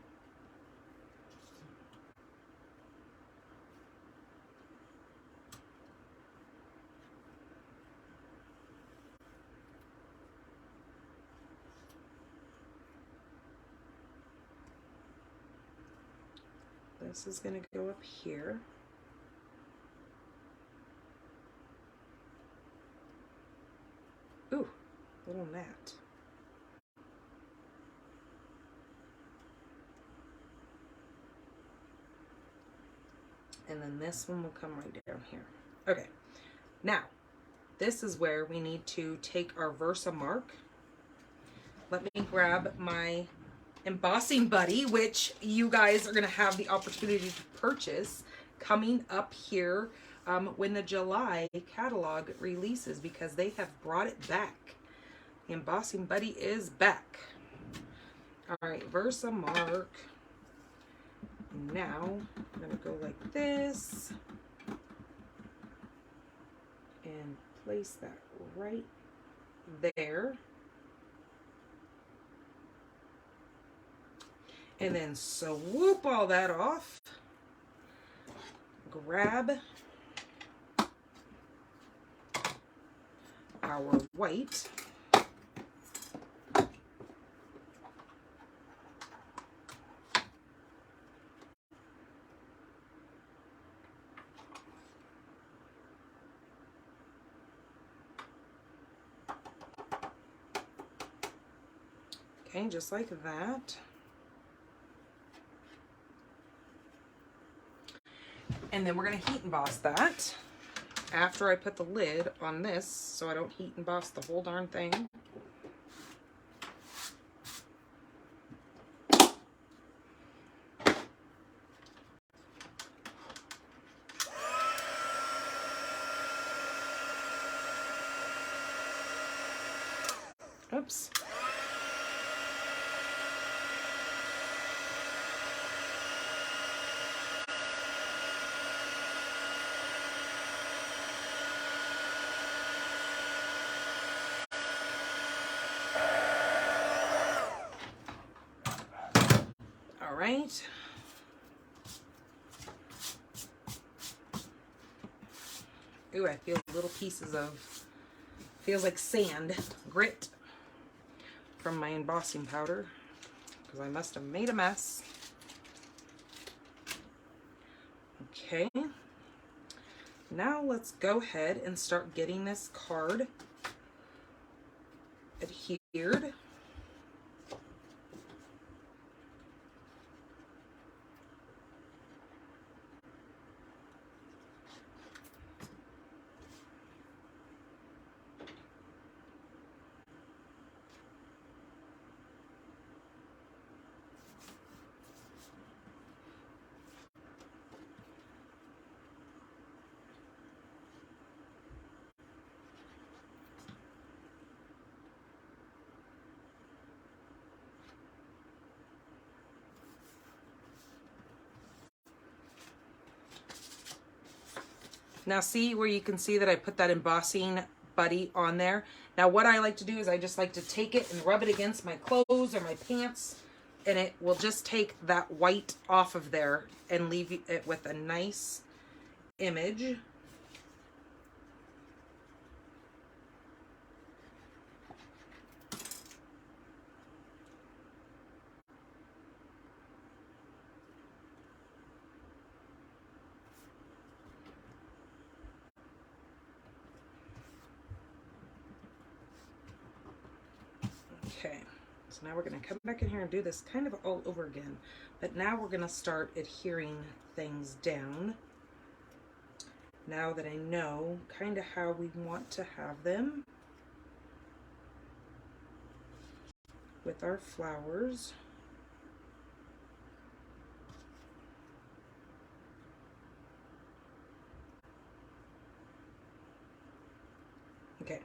this is going to go up here. Ooh, little gnat. And then this one will come right down here. Okay, now this is where we need to take our Versamark. Let me grab my embossing buddy, which you guys are going to have the opportunity to purchase coming up here when the July catalog releases, because they have brought it back. The embossing buddy is back. All right, Versamark. Now I'm going to go like this and place that right there. And then swoop all that off. Grab our white. Okay, just like that. And then we're going to heat emboss that after I put the lid on this so I don't heat emboss the whole darn thing. Oops. All right. Ooh, I feel little pieces of, feels like sand, grit from my embossing powder, because I must have made a mess. Okay. Now let's go ahead and start getting this card adhered. Now see where you can see that I put that embossing buddy on there. Now what I like to do is I just like to take it and rub it against my clothes or my pants, and it will just take that white off of there and leave it with a nice image. Okay, so now we're going to come back in here and do this kind of all over again. But now we're going to start adhering things down. Now that I know kind of how we want to have them with our flowers. Okay.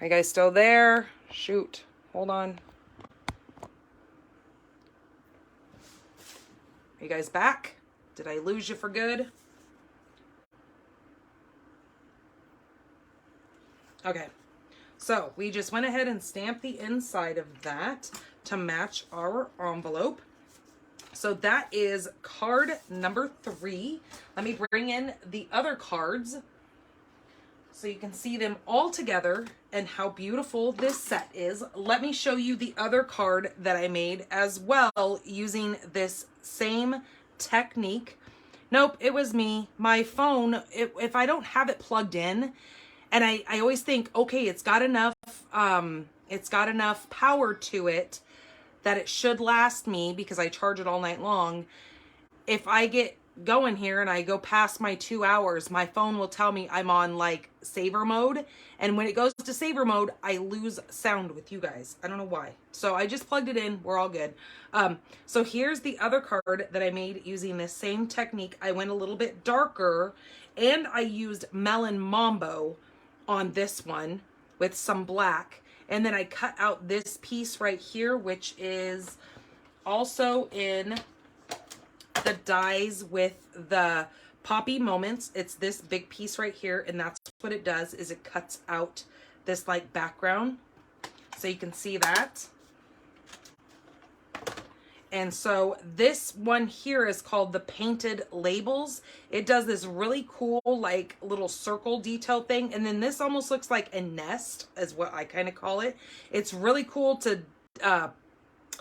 Are you guys still there? Shoot. Hold on. Are you guys back? Did I lose you for good? Okay. So we just went ahead and stamped the inside of that to match our envelope. So that is card number 3. Let me bring in the other cards so you can see them all together and how beautiful this set is. Let me show you the other card that I made as well using this same technique. Nope, it was me. My phone, if I don't have it plugged in, and I always think, okay, it's got enough power to it that it should last me because I charge it all night long. If I get going here and I go past my 2 hours, my phone will tell me I'm on like saver mode. And when it goes to saver mode, I lose sound with you guys. I don't know why. So I just plugged it in. We're all good. So here's the other card that I made using this same technique. I went a little bit darker and I used Melon Mambo on this one with some black. And then I cut out this piece right here, which is also in the dies with the Poppy Moments. It's this big piece right here, and that's what it does, is it cuts out this like background. So you can see that. And so this one here is called the Painted Labels. It does this really cool like little circle detail thing. And then this almost looks like a nest is what I kind of call it. It's really cool to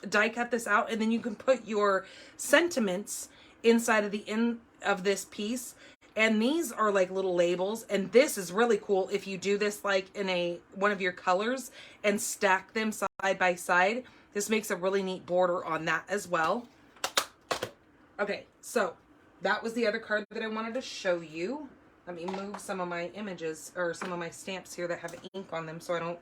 die cut this out. And then you can put your sentiments inside of the end of this piece. And these are like little labels. And this is really cool if you do this like in one of your colors and stack them side by side. This makes a really neat border on that as well. Okay, so that was the other card that I wanted to show you. Let me move some of my images or some of my stamps here that have ink on them so I don't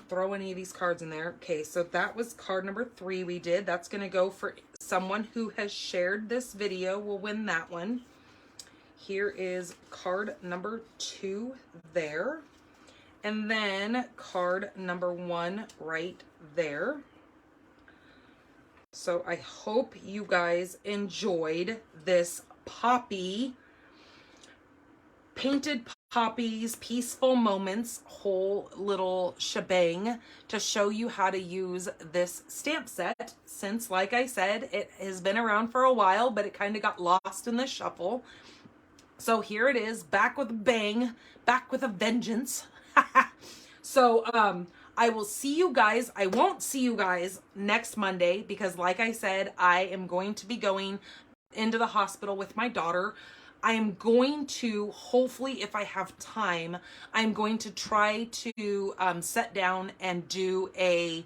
throw any of these cards in there. Okay, so that was card number 3 we did. That's going to go for someone who has shared this video will win that one. Here is card number 2 there. And then card number 1 right there. So I hope you guys enjoyed this Poppy, Painted Poppies, Peaceful Moments, whole little shebang to show you how to use this stamp set since, like I said, it has been around for a while, but it kind of got lost in the shuffle. So here it is, back with a bang, back with a vengeance. So I will see you guys. I won't see you guys next Monday because like I said, I am going to be going into the hospital with my daughter. I am going to, hopefully if I have time, I'm going to try to sit down and do a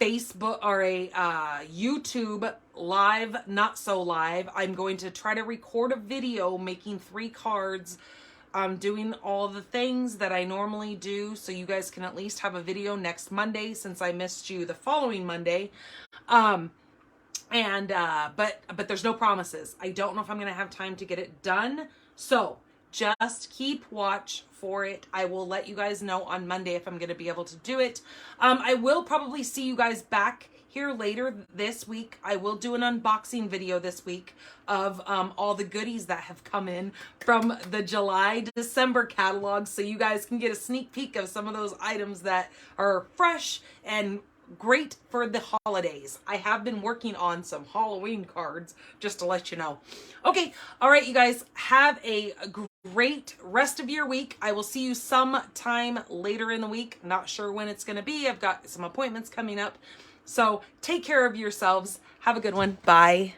Facebook or a YouTube live, not so live. I'm going to try to record a video making 3 cards, doing all the things that I normally do so you guys can at least have a video next Monday since I missed you the following Monday. But there's no promises. I don't know if I'm going to have time to get it done. So just keep watch for it. I will let you guys know on Monday if I'm going to be able to do it. I will probably see you guys back here later this week. I will do an unboxing video this week of all the goodies that have come in from the July-December catalog so you guys can get a sneak peek of some of those items that are fresh and great for the holidays. I have been working on some Halloween cards just to let you know. Okay, all right, you guys, have a great rest of your week. I will see you sometime later in the week. Not sure when it's going to be. I've got some appointments coming up. So take care of yourselves. Have a good one. Bye.